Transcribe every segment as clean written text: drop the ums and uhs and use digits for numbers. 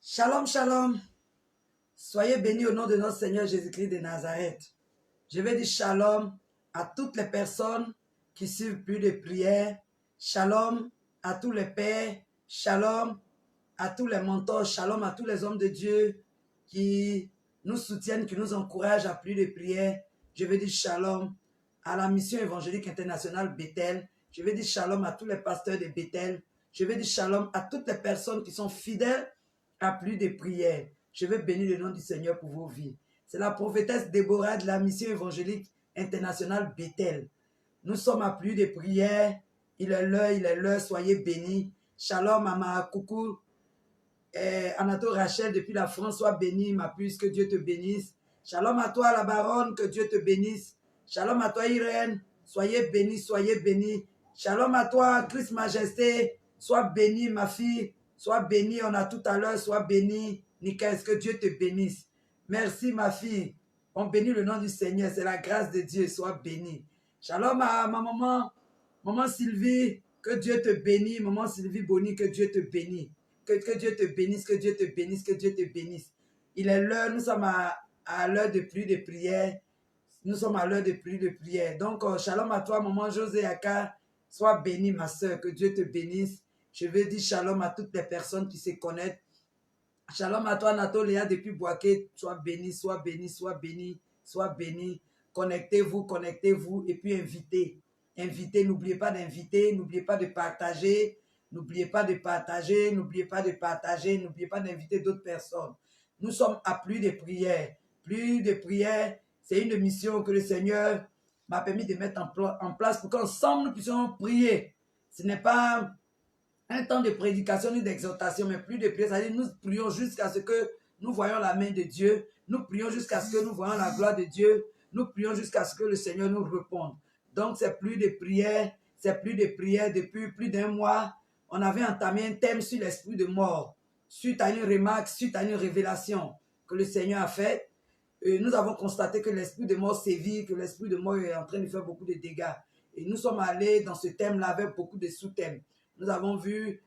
Shalom, shalom. Soyez bénis au nom de notre Seigneur Jésus-Christ de Nazareth. Je vais dire shalom à toutes les personnes qui suivent plus de prières. Shalom à tous les pères. Shalom à tous les mentors. Shalom à tous les hommes de Dieu qui nous soutiennent, qui nous encouragent à plus de prières. Je vais dire shalom à la mission évangélique internationale Bethel. Je vais dire shalom à tous les pasteurs de Bethel. Je vais dire shalom à toutes les personnes qui sont fidèles à plus de prières. Je veux bénir le nom du Seigneur pour vos vies. C'est la prophétesse Déborah de la mission évangélique internationale Bethel. Nous sommes à plus de prières. Il est l'heure, soyez bénis. Shalom à ma coucou, Anatole Rachel depuis la France, sois béni, ma puce, que Dieu te bénisse. Shalom à toi, la baronne, que Dieu te bénisse. Shalom à toi, Irène, soyez bénis, soyez bénis. Shalom à toi, Christ Majesté, sois béni, ma fille, sois béni, on a tout à l'heure, sois béni. Nickel, que Dieu te bénisse. Merci, ma fille. On bénit le nom du Seigneur, c'est la grâce de Dieu, sois béni. Shalom à ma maman, maman Sylvie, que Dieu te bénisse. Maman Sylvie Boni, que Dieu te bénisse. Que Dieu te bénisse, que Dieu te bénisse, que Dieu te bénisse. Il est l'heure, nous sommes à l'heure de pluie de prière. Nous sommes à l'heure de pluie de prière. Donc, shalom à toi, maman José Aka. Sois bénie, ma soeur, que Dieu te bénisse. Je veux dire shalom à toutes les personnes qui se connaissent. Shalom à toi, Natoléa, depuis Boaké. Sois béni, sois béni, sois béni, sois béni. Connectez-vous, connectez-vous et puis invitez. Invitez, n'oubliez pas d'inviter, n'oubliez pas de partager. N'oubliez pas de partager, n'oubliez pas de partager, n'oubliez pas d'inviter d'autres personnes. Nous sommes à plus de prières. Plus de prières, c'est une mission que le Seigneur m'a permis de mettre en place pour qu'ensemble nous puissions prier. Ce n'est pas un temps de prédication ni d'exhortation, mais plus de prières. C'est-à-dire nous prions jusqu'à ce que nous voyons la main de Dieu. Nous prions jusqu'à ce que nous voyons la gloire de Dieu. Nous prions jusqu'à ce que le Seigneur nous réponde. Donc c'est plus de prières. C'est plus de prières depuis plus d'un mois. On avait entamé un thème sur l'esprit de mort, suite à une remarque, suite à une révélation que le Seigneur a faite. Nous avons constaté que l'esprit de mort sévit, que l'esprit de mort est en train de faire beaucoup de dégâts. Et nous sommes allés dans ce thème-là avec beaucoup de sous-thèmes. Nous avons vu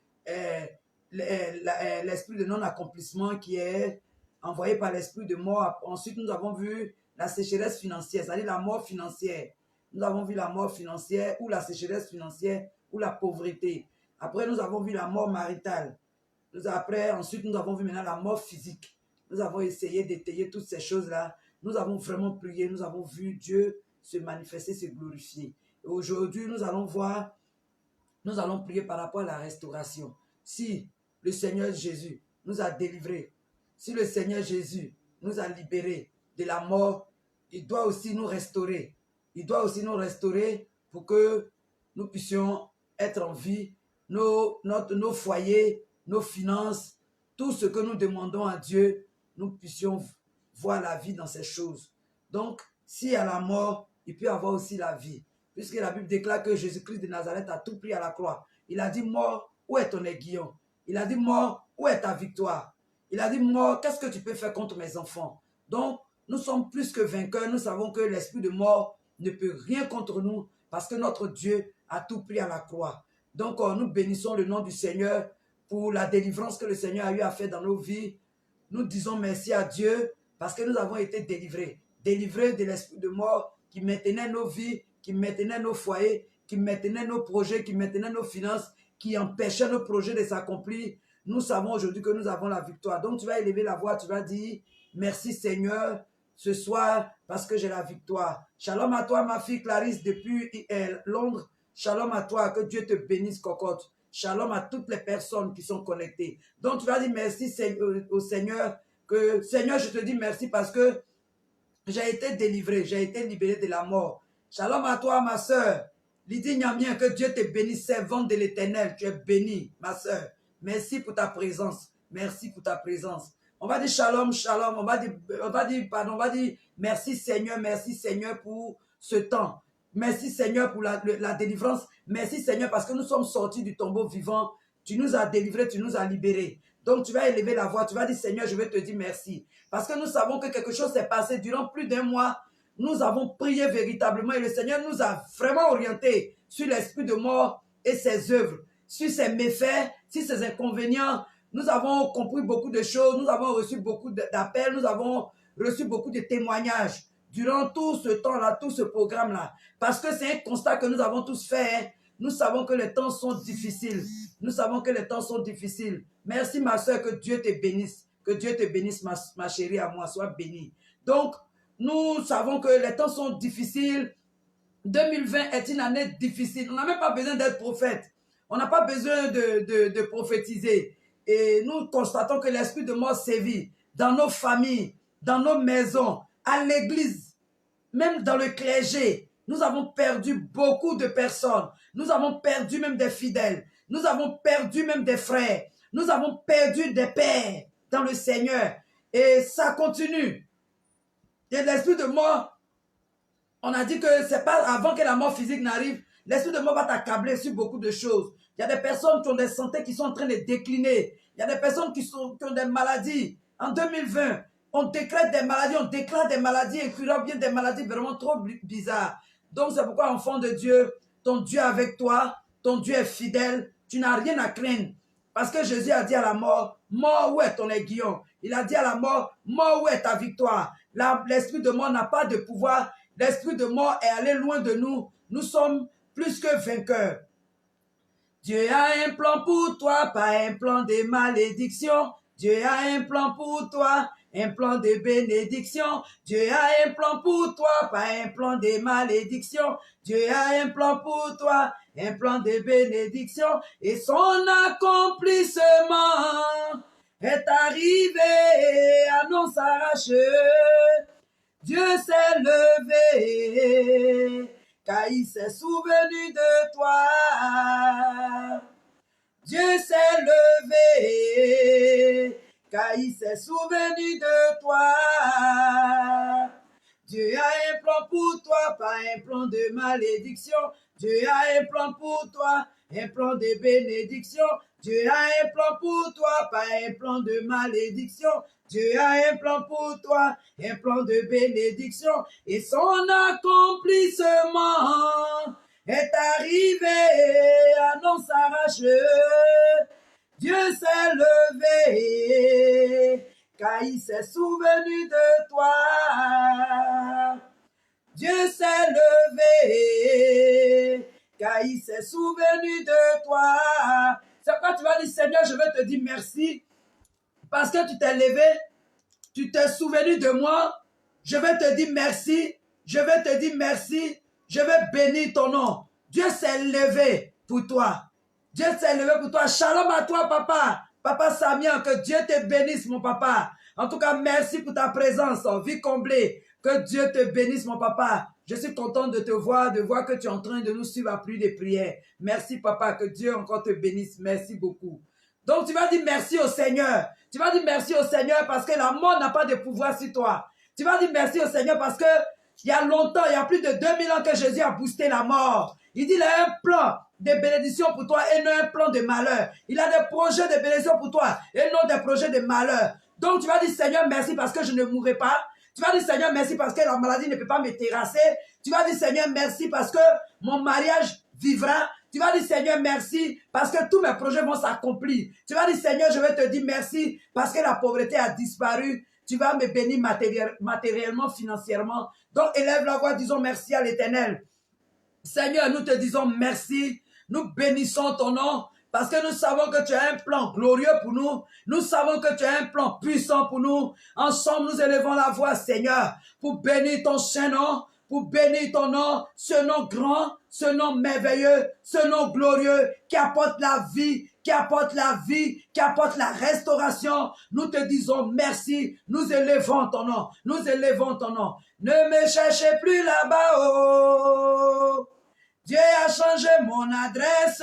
l'esprit de non-accomplissement qui est envoyé par l'esprit de mort. Ensuite, nous avons vu la sécheresse financière, c'est-à-dire la mort financière. Nous avons vu la mort financière ou la sécheresse financière ou la pauvreté. Après, nous avons vu la mort maritale. Ensuite, nous avons vu maintenant la mort physique. Nous avons essayé d'étayer toutes ces choses-là. Nous avons vraiment prié. Nous avons vu Dieu se manifester, se glorifier. Et aujourd'hui, nous allons prier par rapport à la restauration. Si le Seigneur Jésus nous a délivrés, si le Seigneur Jésus nous a libérés de la mort, il doit aussi nous restaurer. Il doit aussi nous restaurer pour que nous puissions être en vie. Nos foyers, nos finances, tout ce que nous demandons à Dieu, nous puissions voir la vie dans ces choses. Donc, s'il y a la mort, il peut y avoir aussi la vie. Puisque la Bible déclare que Jésus-Christ de Nazareth a tout pris à la croix. Il a dit, mort, où est ton aiguillon? Il a dit, mort, où est ta victoire? Il a dit, mort, qu'est-ce que tu peux faire contre mes enfants? Donc, nous sommes plus que vainqueurs. Nous savons que l'esprit de mort ne peut rien contre nous parce que notre Dieu a tout pris à la croix. Donc, nous bénissons le nom du Seigneur pour la délivrance que le Seigneur a eu à faire dans nos vies. Nous disons merci à Dieu parce que nous avons été délivrés. Délivrés de l'esprit de mort qui maintenait nos vies, qui maintenait nos foyers, qui maintenait nos projets, qui maintenait nos finances, qui empêchait nos projets de s'accomplir. Nous savons aujourd'hui que nous avons la victoire. Donc, tu vas élever la voix, tu vas dire merci Seigneur ce soir parce que j'ai la victoire. Shalom à toi, ma fille Clarisse depuis Londres. Shalom à toi, que Dieu te bénisse, cocotte. Shalom à toutes les personnes qui sont connectées. Donc, tu vas dire merci au Seigneur. Seigneur, je te dis merci parce que j'ai été délivré, j'ai été libéré de la mort. Shalom à toi, ma soeur. Lydie Niamien, que Dieu te bénisse, servante de l'Éternel. Tu es bénie, ma soeur. Merci pour ta présence. Merci pour ta présence. On va dire shalom, shalom. On va dire merci Seigneur pour ce temps. Merci Seigneur pour la délivrance. Merci Seigneur parce que nous sommes sortis du tombeau vivant. Tu nous as délivrés, tu nous as libérés. Donc tu vas élever la voix, tu vas dire Seigneur, je vais te dire merci. Parce que nous savons que quelque chose s'est passé durant plus d'un mois. Nous avons prié véritablement et le Seigneur nous a vraiment orientés sur l'esprit de mort et ses œuvres, sur ses méfaits, sur ses inconvénients. Nous avons compris beaucoup de choses, nous avons reçu beaucoup d'appels, nous avons reçu beaucoup de témoignages durant tout ce temps-là, tout ce programme-là. Parce que c'est un constat que nous avons tous fait. Hein. Nous savons que les temps sont difficiles. Nous savons que les temps sont difficiles. Merci ma soeur, que Dieu te bénisse. Que Dieu te bénisse, ma chérie à moi, sois bénie. Donc, nous savons que les temps sont difficiles. 2020 est une année difficile. On n'a même pas besoin d'être prophète. On n'a pas besoin de prophétiser. Et nous constatons que l'esprit de mort sévit dans nos familles, dans nos maisons, à l'église, même dans le clergé. Nous avons perdu beaucoup de personnes. Nous avons perdu même des fidèles. Nous avons perdu même des frères. Nous avons perdu des pères dans le Seigneur. Et ça continue. Et l'esprit de mort, on a dit que c'est pas avant que la mort physique n'arrive, l'esprit de mort va t'accabler sur beaucoup de choses. Il y a des personnes qui ont des santé qui sont en train de décliner. Il y a des personnes qui ont des maladies. En 2020, on décrète des maladies, on déclare des maladies incurables, bien des maladies vraiment trop bizarres. Donc c'est pourquoi, enfant de Dieu, ton Dieu est avec toi, ton Dieu est fidèle, tu n'as rien à craindre. Parce que Jésus a dit à la mort, mort, où est ton aiguillon? Il a dit à la mort, mort, où est ta victoire? L'esprit de mort n'a pas de pouvoir. L'esprit de mort est allé loin de nous. Nous sommes plus que vainqueurs. Dieu a un plan pour toi, pas un plan de malédiction. Dieu a un plan pour toi, un plan de bénédiction. Dieu a un plan pour toi, pas un plan de malédiction. Dieu a un plan pour toi, un plan de bénédiction. Et son accomplissement est arrivé, annonce arrachée. Dieu s'est levé, car il s'est souvenu de toi. Dieu s'est levé, car il s'est souvenu de toi. Dieu a un plan pour toi, pas un plan de malédiction. Dieu a un plan pour toi, un plan de bénédiction. Dieu a un plan pour toi, pas un plan de malédiction. Dieu a un plan pour toi, un plan de bénédiction. Et son accomplissement est arrivé, annonce arrachée. Dieu s'est levé, car il s'est souvenu de toi. Dieu s'est levé, car il s'est souvenu de toi. C'est pourquoi tu vas dire, Seigneur, je veux te dire merci, parce que tu t'es levé, tu t'es souvenu de moi. Je vais te dire merci, je vais te dire merci, je vais bénir ton nom. Dieu s'est levé pour toi. Dieu s'est levé pour toi. Shalom à toi, papa. Papa Samia, que Dieu te bénisse, mon papa. En tout cas, merci pour ta présence. Vie comblée. Que Dieu te bénisse, mon papa. Je suis content de te voir, de voir que tu es en train de nous suivre à plus de prières. Merci, papa. Que Dieu encore te bénisse. Merci beaucoup. Donc, tu vas dire merci au Seigneur. Tu vas dire merci au Seigneur parce que la mort n'a pas de pouvoir sur toi. Tu vas dire merci au Seigneur parce que il y a longtemps, il y a plus de 2000 ans que Jésus a boosté la mort. Il dit qu'il a un plan de bénédiction pour toi et non un plan de malheur. Il a des projets de bénédiction pour toi et non des projets de malheur. Donc tu vas dire Seigneur merci parce que je ne mourrai pas. Tu vas dire Seigneur merci parce que la maladie ne peut pas me terrasser. Tu vas dire Seigneur merci parce que mon mariage vivra. Tu vas dire Seigneur merci parce que tous mes projets vont s'accomplir. Tu vas dire Seigneur je vais te dire merci parce que la pauvreté a disparu. Tu vas me bénir matériellement, financièrement. Donc élève la voix, disons merci à l'Éternel. Seigneur, nous te disons merci. Nous bénissons ton nom parce que nous savons que tu as un plan glorieux pour nous. Nous savons que tu as un plan puissant pour nous. Ensemble, nous élevons la voix, Seigneur, pour bénir ton saint nom, pour bénir ton nom, ce nom grand, ce nom merveilleux, ce nom glorieux qui apporte la vie, qui apporte la vie, qui apporte la restauration. Nous te disons merci, nous élevons ton nom, nous élevons ton nom. Ne me cherchez plus là-bas, oh. Dieu a changé mon adresse.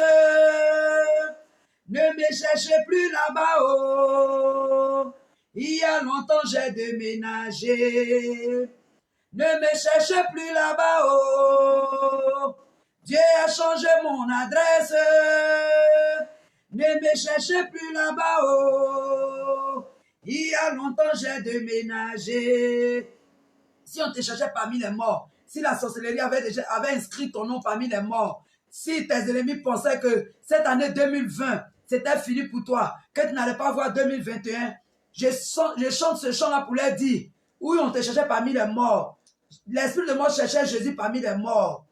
Ne me cherchez plus là-bas, oh. Il y a longtemps j'ai déménagé. Ne me cherchez plus là-bas, oh. Dieu a changé mon adresse. Ne me cherchez plus là-bas, oh. Il y a longtemps j'ai déménagé. Si on te cherchait parmi les morts, si la sorcellerie avait inscrit ton nom parmi les morts, si tes ennemis pensaient que cette année 2020 c'était fini pour toi, que tu n'allais pas voir 2021, je chante ce chant-là pour leur dire, oui, on te cherchait parmi les morts. L'esprit de mort cherchait Jésus parmi les morts.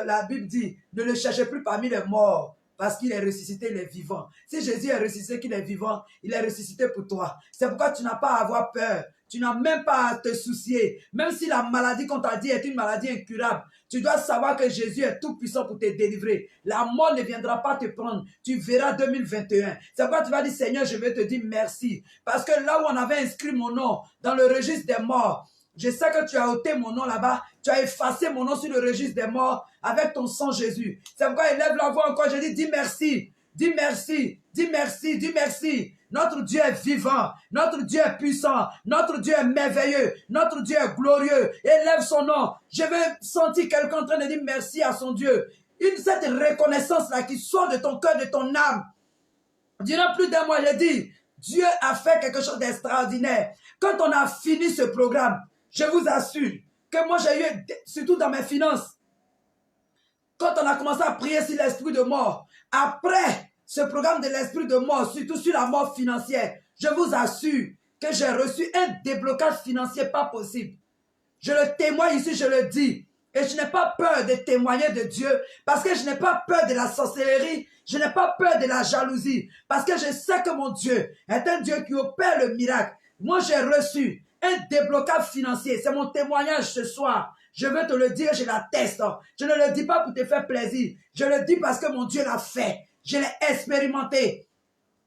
La Bible dit, ne le cherchez plus parmi les morts, parce qu'il est ressuscité, il est vivant. Si Jésus est ressuscité, qu'il est vivant, il est ressuscité pour toi. C'est pourquoi tu n'as pas à avoir peur. Tu n'as même pas à te soucier. Même si la maladie qu'on t'a dit est une maladie incurable, tu dois savoir que Jésus est tout puissant pour te délivrer. La mort ne viendra pas te prendre. Tu verras 2021. C'est pourquoi tu vas dire, Seigneur, je vais te dire merci. Parce que là où on avait inscrit mon nom dans le registre des morts, je sais que tu as ôté mon nom là-bas. Tu as effacé mon nom sur le registre des morts avec ton sang Jésus. C'est pourquoi élève la voix encore. Je dis merci. Dis merci. Dis merci. Dis merci. Notre Dieu est vivant. Notre Dieu est puissant. Notre Dieu est merveilleux. Notre Dieu est glorieux. Élève son nom. Je vais sentir quelqu'un en train de dire merci à son Dieu. Cette reconnaissance-là qui sort de ton cœur, de ton âme. Durant plus d'un mois, je dis, Dieu a fait quelque chose d'extraordinaire. Quand on a fini ce programme, je vous assure que moi j'ai eu, surtout dans mes finances, quand on a commencé à prier sur l'esprit de mort, après ce programme de l'esprit de mort, surtout sur la mort financière, je vous assure que j'ai reçu un déblocage financier pas possible. Je le témoigne ici, je le dis. Et je n'ai pas peur de témoigner de Dieu parce que je n'ai pas peur de la sorcellerie, je n'ai pas peur de la jalousie parce que je sais que mon Dieu est un Dieu qui opère le miracle. Moi, j'ai reçu un déblocage financier. C'est mon témoignage ce soir. Je veux te le dire, je l'atteste. Je ne le dis pas pour te faire plaisir. Je le dis parce que mon Dieu l'a fait. Je l'ai expérimenté.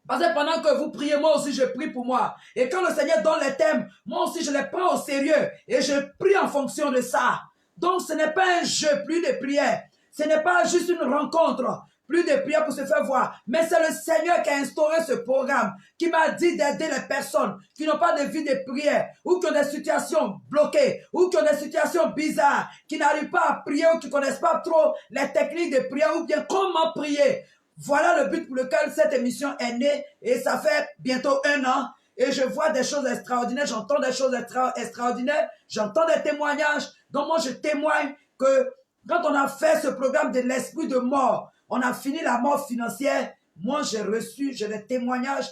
Parce que pendant que vous priez, moi aussi je prie pour moi. Et quand le Seigneur donne les thèmes, moi aussi je les prends au sérieux. Et je prie en fonction de ça. Donc ce n'est pas un jeu, plus de prière. Ce n'est pas juste une rencontre, plus de prière pour se faire voir. Mais c'est le Seigneur qui a instauré ce programme, qui m'a dit d'aider les personnes qui n'ont pas de vie de prière, ou qui ont des situations bloquées, ou qui ont des situations bizarres, qui n'arrivent pas à prier, ou qui ne connaissent pas trop les techniques de prière, ou bien comment prier. Voilà le but pour lequel cette émission est née, et ça fait bientôt 1 an. Et je vois des choses extraordinaires, j'entends des choses extraordinaires, j'entends des témoignages. Donc moi je témoigne que quand on a fait ce programme de l'esprit de mort, on a fini la mort financière, moi j'ai reçu, j'ai des témoignages,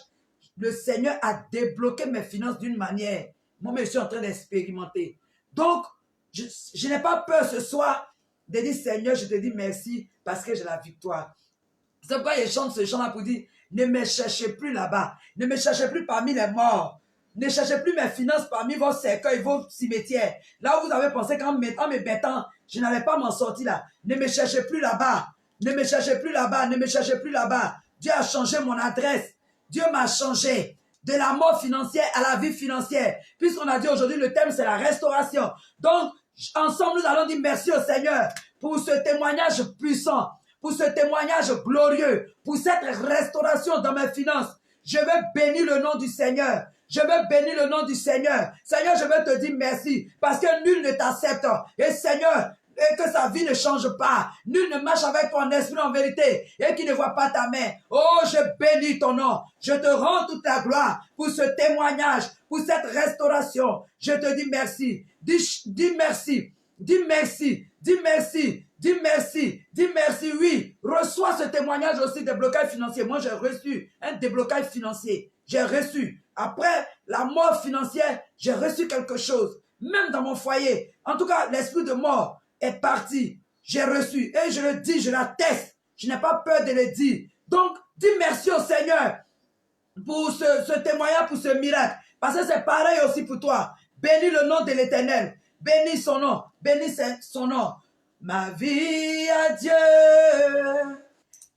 le Seigneur a débloqué mes finances d'une manière. Moi je suis en train d'expérimenter. Donc je n'ai pas peur ce soir de dire Seigneur, je te dis merci parce que j'ai la victoire. C'est pourquoi je chante ce chant-là pour dire, ne me cherchez plus là-bas. Ne me cherchez plus parmi les morts. Ne cherchez plus mes finances parmi vos cercueils, vos cimetières. Là où vous avez pensé qu'en me bêtant, je n'allais pas m'en sortir là. Ne me cherchez plus là-bas. Ne me cherchez plus là-bas. Ne me cherchez plus là-bas. Dieu a changé mon adresse. Dieu m'a changé. De la mort financière à la vie financière. Puisqu'on a dit aujourd'hui, le thème c'est la restauration. Donc, ensemble, nous allons dire merci au Seigneur pour ce témoignage puissant. Pour ce témoignage glorieux, pour cette restauration dans mes finances. Je vais bénir le nom du Seigneur. Je vais bénir le nom du Seigneur. Seigneur, je vais te dire merci parce que nul ne t'accepte. Et Seigneur, et que sa vie ne change pas. Nul ne marche avec ton esprit en vérité et qui ne voit pas ta main. Oh, je bénis ton nom. Je te rends toute la gloire pour ce témoignage, pour cette restauration. Je te dis merci. Dis merci. Dis merci. Dis merci. Dis merci, dis merci, oui. Reçois ce témoignage aussi de blocage financier. Moi, j'ai reçu un déblocage financier. J'ai reçu. Après la mort financière, j'ai reçu quelque chose. Même dans mon foyer. En tout cas, l'esprit de mort est parti. J'ai reçu. Et je le dis, je l'atteste. Je n'ai pas peur de le dire. Donc, dis merci au Seigneur pour ce témoignage, pour ce miracle. Parce que c'est pareil aussi pour toi. Bénis le nom de l'Éternel. Bénis son nom. Bénis son nom. Ma vie à Dieu,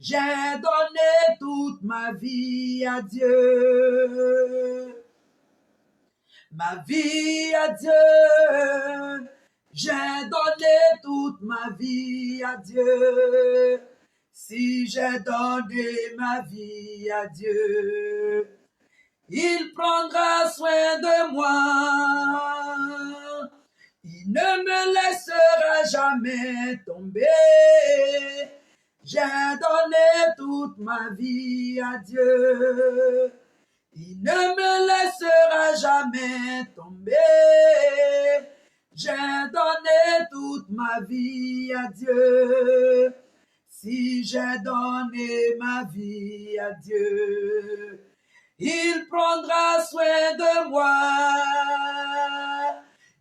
j'ai donné toute ma vie à Dieu. Ma vie à Dieu, j'ai donné toute ma vie à Dieu. Si j'ai donné ma vie à Dieu, il prendra soin de moi. Il ne me laissera jamais tomber. J'ai donné toute ma vie à Dieu. Il ne me laissera jamais tomber. J'ai donné toute ma vie à Dieu. si j'ai donné ma vie à Dieu, il prendra soin de moi.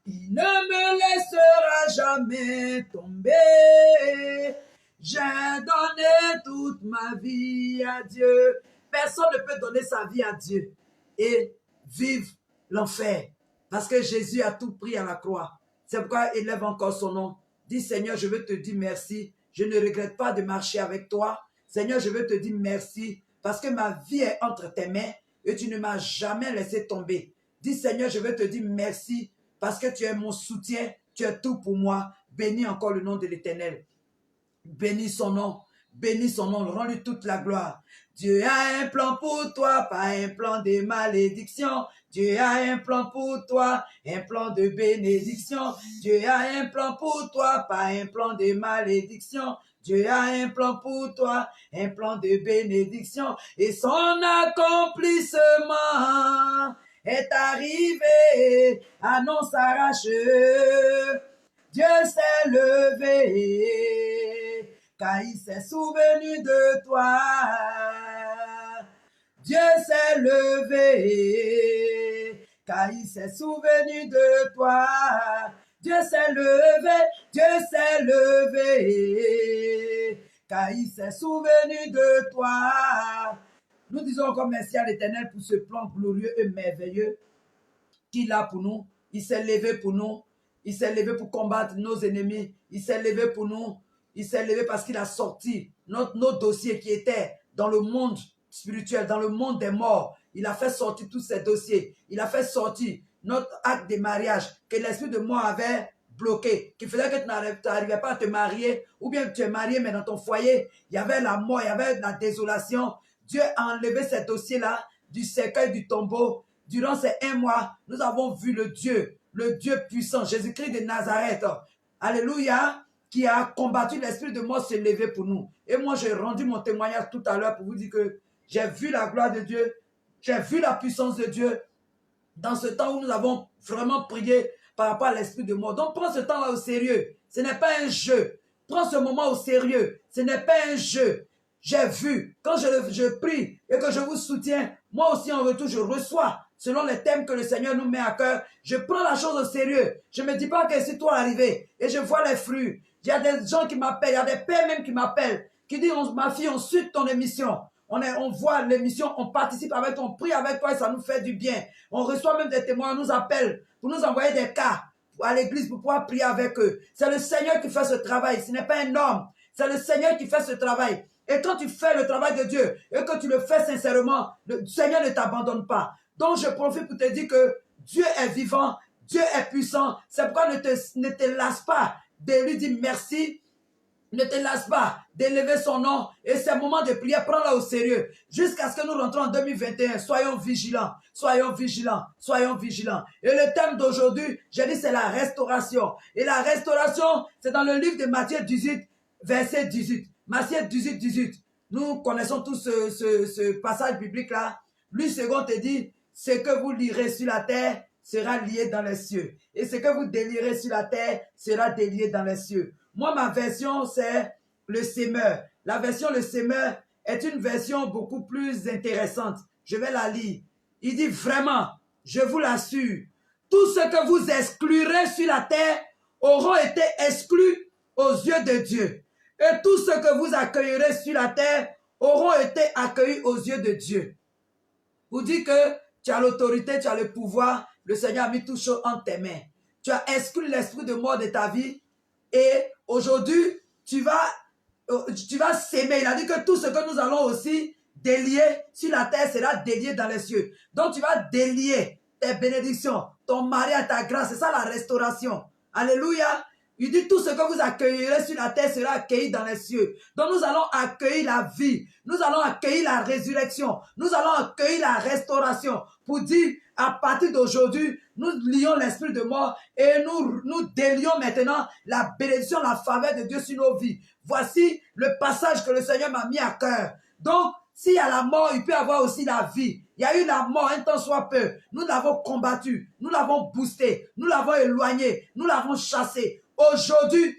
Il ne me laissera jamais tomber. J'ai donné toute ma vie à Dieu. Personne ne peut donner sa vie à Dieu et vivre l'enfer. Parce que Jésus a tout pris à la croix. C'est pourquoi il élève encore son nom. Dis Seigneur, je veux te dire merci. Je ne regrette pas de marcher avec toi. Seigneur, je veux te dire merci parce que ma vie est entre tes mains et tu ne m'as jamais laissé tomber. Dis Seigneur, je veux te dire merci parce que tu es mon soutien, tu es tout pour moi. Bénis encore le nom de l'Éternel. Bénis son nom, rends-lui toute la gloire. Dieu a un plan pour toi, pas un plan de malédiction. Dieu a un plan pour toi, un plan de bénédiction. Dieu a un plan pour toi, pas un plan de malédiction. Dieu a un plan pour toi, un plan de bénédiction. Et son accomplissement est arrivé, annonce arracheux. Dieu s'est levé, car il s'est souvenu de toi. Dieu s'est levé, car il s'est souvenu de toi. Dieu s'est levé, car il s'est souvenu de toi. Nous disons encore merci à l'Éternel pour ce plan glorieux et merveilleux qu'il a pour nous. Il s'est levé pour nous. Il s'est levé pour combattre nos ennemis. Il s'est levé pour nous. Il s'est levé parce qu'il a sorti nos dossiers qui étaient dans le monde spirituel, dans le monde des morts. Il a fait sortir tous ces dossiers. Il a fait sortir notre acte de mariage que l'esprit de mort avait bloqué, qui faisait que tu n'arrivais pas à te marier, ou bien tu es marié, mais dans ton foyer, il y avait la mort, il y avait la désolation. Dieu a enlevé ces dossiers-là du cercueil, du tombeau. Durant ces 1 mois, nous avons vu le Dieu puissant, Jésus-Christ de Nazareth, alléluia, qui a combattu l'esprit de mort, s'est levé pour nous. Et moi, j'ai rendu mon témoignage tout à l'heure pour vous dire que j'ai vu la gloire de Dieu, j'ai vu la puissance de Dieu dans ce temps où nous avons vraiment prié par rapport à l'esprit de mort. Donc, prends ce temps-là au sérieux. Ce n'est pas un jeu. Prends ce moment au sérieux. Ce n'est pas un jeu. J'ai vu, quand je prie et que je vous soutiens, moi aussi en retour, je reçois selon les thèmes que le Seigneur nous met à cœur. Je prends la chose au sérieux. Je ne me dis pas que c'est toi arrivé et je vois les fruits. Il y a des gens qui m'appellent, il y a des pères même qui m'appellent, qui disent, ma fille, on suit ton émission. On voit l'émission, on participe avec toi, on prie avec toi et ça nous fait du bien. On reçoit même des témoins, on nous appelle pour nous envoyer des cas à l'église pour pouvoir prier avec eux. C'est le Seigneur qui fait ce travail, ce n'est pas un homme. C'est le Seigneur qui fait ce travail. Et quand tu fais le travail de Dieu et que tu le fais sincèrement, le Seigneur ne t'abandonne pas. Donc je profite pour te dire que Dieu est vivant, Dieu est puissant. C'est pourquoi ne te lasse pas de lui dire merci. Ne te lasse pas d'élever son nom et ces moments de prière, prends-le au sérieux. Jusqu'à ce que nous rentrons en 2021, soyons vigilants, soyons vigilants, soyons vigilants. Et le thème d'aujourd'hui, j'ai dit, c'est la restauration. Et la restauration, c'est dans le livre de Matthieu 18, verset 18. Matthieu 18, 18. Nous connaissons tous ce passage biblique-là. Lui, second te dit, ce que vous lirez sur la terre sera lié dans les cieux. Et ce que vous délirez sur la terre sera délié dans les cieux. Moi, ma version, c'est le Semeur. La version le Semeur est une version beaucoup plus intéressante. Je vais la lire. Il dit vraiment, je vous l'assure, tout ce que vous exclurez sur la terre auront été exclus aux yeux de Dieu. Et tout ce que vous accueillerez sur la terre auront été accueillis aux yeux de Dieu. Vous dites que tu as l'autorité, tu as le pouvoir, le Seigneur a mis tout chaud en tes mains. Tu as exclu l'esprit de mort de ta vie et aujourd'hui, tu vas s'aimer. Il a dit que tout ce que nous allons aussi délier sur la terre sera délié dans les cieux. Donc tu vas délier tes bénédictions, ton mariage, ta grâce. C'est ça la restauration. Alléluia. Il dit tout ce que vous accueillerez sur la terre sera accueilli dans les cieux. Donc nous allons accueillir la vie. Nous allons accueillir la résurrection. Nous allons accueillir la restauration. Pour dire, à partir d'aujourd'hui, nous lions l'esprit de mort et nous délions maintenant la bénédiction, la faveur de Dieu sur nos vies. Voici le passage que le Seigneur m'a mis à cœur. Donc, s'il y a la mort, il peut y avoir aussi la vie. Il y a eu la mort un temps soit peu. Nous l'avons combattu, nous l'avons boosté, nous l'avons éloigné, nous l'avons chassé. Aujourd'hui,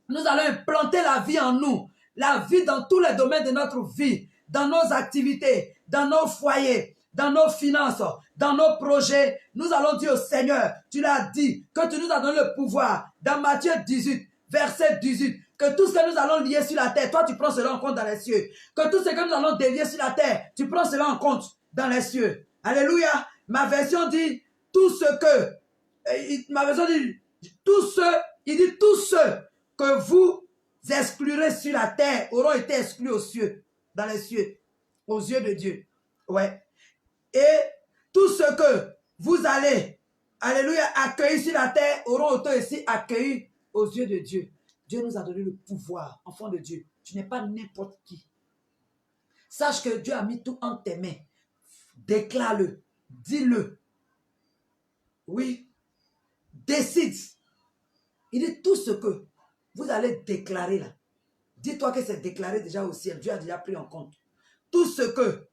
nous allons implanter la vie en nous. la vie dans tous les domaines de notre vie, dans nos activités, dans nos foyers, dans nos finances, dans nos projets. Nous allons dire au Seigneur, tu l'as dit, que tu nous as donné le pouvoir. Dans Matthieu 18, verset 18, que tout ce que nous allons lier sur la terre, toi tu prends cela en compte dans les cieux. Que tout ce que nous allons délier sur la terre, tu prends cela en compte dans les cieux. Alléluia. Ma version dit, tout ce que, ma version dit, il dit tous ceux que vous exclurez sur la terre auront été exclus aux cieux, dans les cieux, aux yeux de Dieu. Ouais. Et tout ce que vous allez, alléluia, accueillir sur la terre auront été aussi accueillis aux yeux de Dieu. Dieu nous a donné le pouvoir, enfant de Dieu. Tu n'es pas n'importe qui. Sache que Dieu a mis tout en tes mains. Déclare-le, dis-le. Oui, décide. Il dit tout ce que vous allez déclarer là. Dis-toi que c'est déclaré déjà au ciel. Dieu a déjà pris en compte. Tout ce que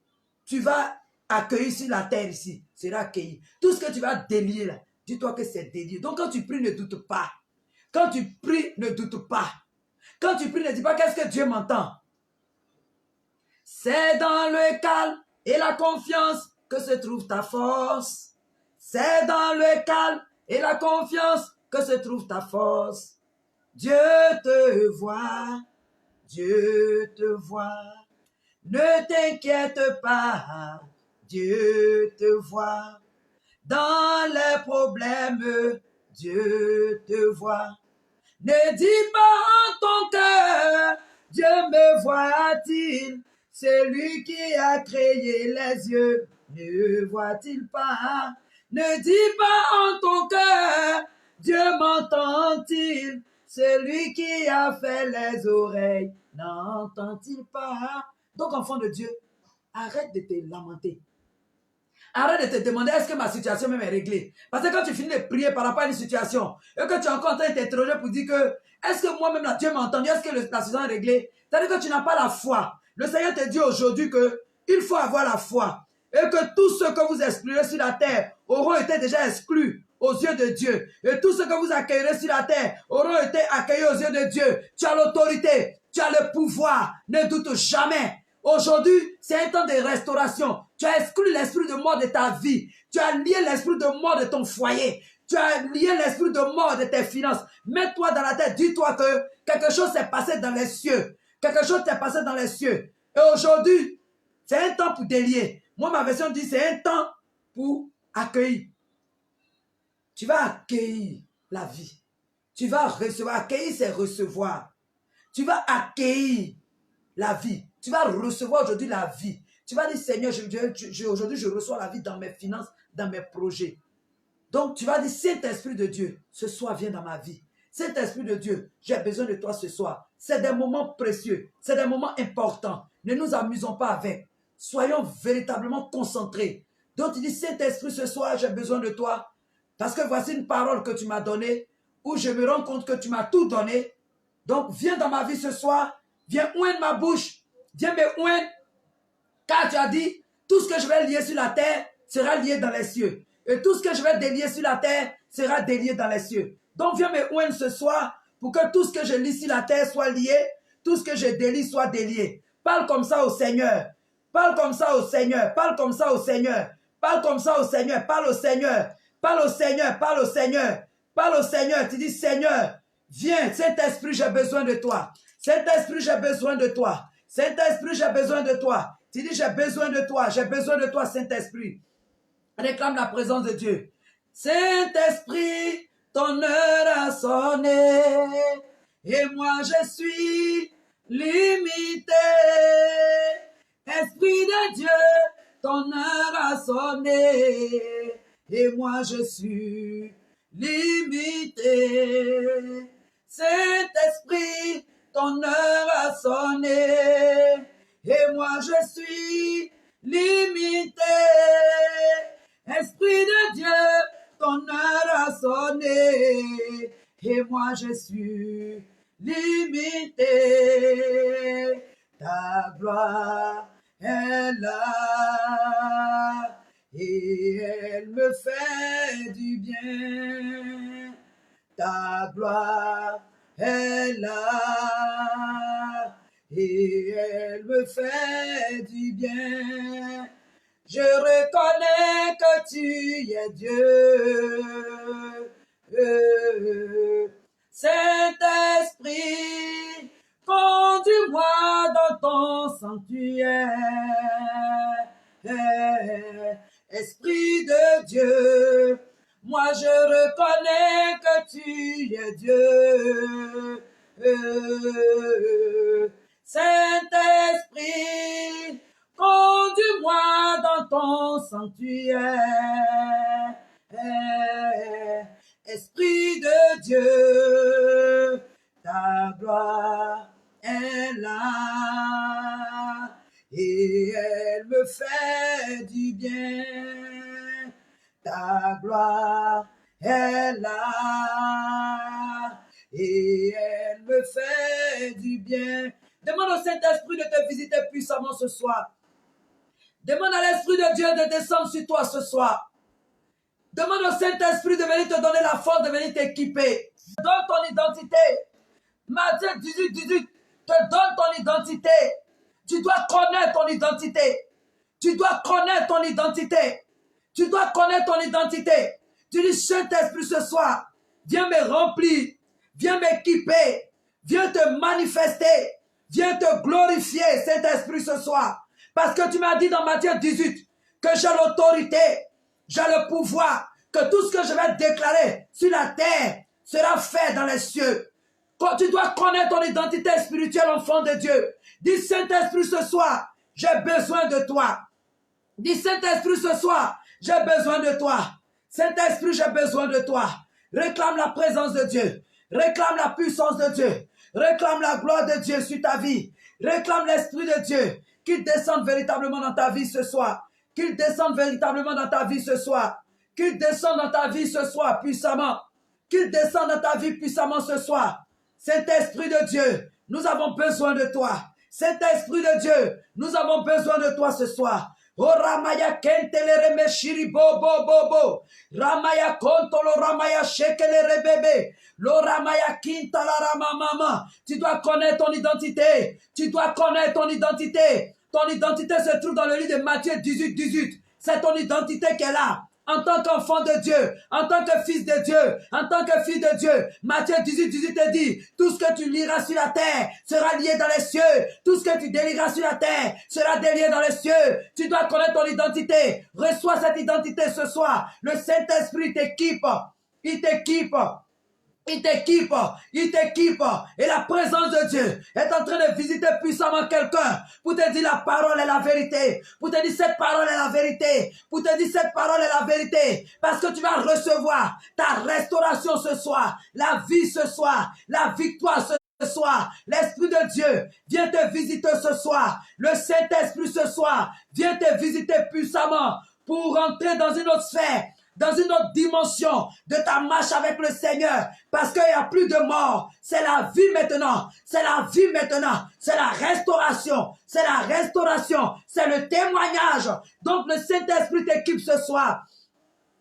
tu vas accueillir sur la terre ici sera accueilli. Tout ce que tu vas délier là, dis-toi que c'est délié. Donc quand tu pries, ne doute pas. Quand tu pries, ne doute pas. Quand tu pries, ne dis pas qu'est-ce que Dieu m'entend. C'est dans le calme et la confiance que se trouve ta force. C'est dans le calme et la confiance que se trouve ta force. Dieu te voit, Dieu te voit. Ne t'inquiète pas, Dieu te voit. Dans les problèmes, Dieu te voit. Ne dis pas en ton cœur, Dieu me voit-il? C'est lui qui a créé les yeux, ne voit-il pas? Ne dis pas en ton cœur, Dieu m'entend-il? C'est lui qui a fait les oreilles, n'entend-il pas? Donc, enfant de Dieu, arrête de te lamenter. Arrête de te demander est-ce que ma situation même est réglée. Parce que quand tu finis de prier par rapport à une situation et que tu es encore en train de t'interroger pour dire que est-ce que moi-même là, Dieu m'a entendu, est-ce que la situation est réglée? C'est-à-dire que tu n'as pas la foi. Le Seigneur te dit aujourd'hui qu'il faut avoir la foi et que tous ceux que vous exclurez sur la terre auront été déjà exclus aux yeux de Dieu. Et tous ceux que vous accueillerez sur la terre auront été accueillis aux yeux de Dieu. Tu as l'autorité, tu as le pouvoir, ne doute jamais. Aujourd'hui, c'est un temps de restauration. Tu as exclu l'esprit de mort de ta vie. Tu as lié l'esprit de mort de ton foyer. Tu as lié l'esprit de mort de tes finances. Mets-toi dans la tête. Dis-toi que quelque chose s'est passé dans les cieux. Quelque chose s'est passé dans les cieux. Et aujourd'hui, c'est un temps pour délier. Moi, ma version dit c'est un temps pour accueillir. Tu vas accueillir la vie. Tu vas recevoir. Accueillir, c'est recevoir. Tu vas accueillir la vie. Tu vas recevoir aujourd'hui la vie. Tu vas dire, Seigneur, aujourd'hui, je reçois la vie dans mes finances, dans mes projets. Donc, tu vas dire, Saint-Esprit de Dieu, ce soir, viens dans ma vie. Saint-Esprit de Dieu, j'ai besoin de toi ce soir. C'est des moments précieux. C'est des moments importants. Ne nous amusons pas avec. Soyons véritablement concentrés. Donc, tu dis, Saint-Esprit, ce soir, j'ai besoin de toi. Parce que voici une parole que tu m'as donnée, où je me rends compte que tu m'as tout donné. Donc, viens dans ma vie ce soir. Viens oindre ma bouche. Viens me oindre. Car tu as dit, tout ce que je vais lier sur la terre sera lié dans les cieux. Et tout ce que je vais délier sur la terre sera délié dans les cieux. Donc viens me oindre ce soir pour que tout ce que je lis sur la terre soit lié. Tout ce que je délie soit délié. Parle comme ça au Seigneur. Parle comme ça au Seigneur. Parle comme ça au Seigneur. Parle comme ça au Seigneur. Parle au Seigneur. Parle au Seigneur. Parle au Seigneur. Parle au Seigneur. Tu dis, Seigneur, viens. Saint-Esprit, j'ai besoin de toi. Saint-Esprit, j'ai besoin de toi. Saint-Esprit, j'ai besoin de toi. Tu dis, j'ai besoin de toi. J'ai besoin de toi, Saint-Esprit. Réclame la présence de Dieu. Saint-Esprit, ton heure a sonné. Et moi, je suis limité. Esprit de Dieu, ton heure a sonné. Et moi, je suis limité. Saint-Esprit, ton heure a sonné. Et moi, je suis limité. Esprit de Dieu, ton heure a sonné. Et moi, je suis limité. Ta gloire est là. Et elle me fait du bien. Ta gloire est là. et elle me fait du bien. Je reconnais que tu es Dieu. Saint-Esprit, conduis-moi dans ton sanctuaire. Esprit de Dieu, moi je reconnais que tu es Dieu. Saint-Esprit, conduis-moi dans ton sanctuaire. Esprit de Dieu, ta gloire est là et elle me fait du bien. Ta gloire est là et elle me fait du bien. Demande au Saint-Esprit de te visiter puissamment ce soir. Demande à l'Esprit de Dieu de descendre sur toi ce soir. Demande au Saint-Esprit de venir te donner la force de venir t'équiper. Donne ton identité. Matthieu 18 te donne ton identité. Tu dois connaître ton identité. Tu dois connaître ton identité. Tu dois connaître ton identité. Tu dis, Saint-Esprit, ce soir, viens me remplir. Viens m'équiper. Viens te manifester. Viens te glorifier, Saint-Esprit, ce soir. Parce que tu m'as dit dans Matthieu 18 que j'ai l'autorité, j'ai le pouvoir, que tout ce que je vais déclarer sur la terre sera fait dans les cieux. Quand tu dois connaître ton identité spirituelle, enfant de Dieu. Dis, Saint-Esprit, ce soir, j'ai besoin de toi. Dis, Saint-Esprit, ce soir, j'ai besoin de toi. Saint-Esprit, j'ai besoin de toi. Réclame la présence de Dieu. Réclame la puissance de Dieu. Réclame la gloire de Dieu sur ta vie. Réclame l'Esprit de Dieu. Qu'il descende véritablement dans ta vie ce soir. Qu'il descende véritablement dans ta vie ce soir. Qu'il descende dans ta vie ce soir puissamment. Qu'il descende dans ta vie puissamment ce soir. Saint-Esprit de Dieu, nous avons besoin de toi. Saint-Esprit de Dieu, nous avons besoin de toi ce soir. Oh Ramaya kentele reme shiri bo bo bo bo. Ramaya kontolo Ramaya shekele rebebe. Lo Ramaya kinta la rama mama. Tu dois connaître ton identité. Tu dois connaître ton identité. Ton identité se trouve dans le livre de Matthieu 18. C'est ton identité qui est là. En tant qu'enfant de Dieu, en tant que fils de Dieu, en tant que fille de Dieu, Matthieu 18 te dit, tout ce que tu liras sur la terre sera lié dans les cieux. Tout ce que tu délieras sur la terre sera délié dans les cieux. Tu dois connaître ton identité. Reçois cette identité ce soir. Le Saint-Esprit t'équipe. Il t'équipe. Il t'équipe, il t'équipe, et la présence de Dieu est en train de visiter puissamment quelqu'un pour te dire la parole est la vérité, pour te dire cette parole est la vérité, pour te dire cette parole est la vérité, parce que tu vas recevoir ta restauration ce soir, la vie ce soir, la victoire ce soir. L'Esprit de Dieu vient te visiter ce soir, le Saint-Esprit ce soir vient te visiter puissamment pour entrer dans une autre sphère, dans une autre dimension de ta marche avec le Seigneur, parce qu'il n'y a plus de mort, c'est la vie maintenant, c'est la vie maintenant, c'est la restauration, c'est la restauration, c'est le témoignage. Donc le Saint-Esprit t'équipe ce soir.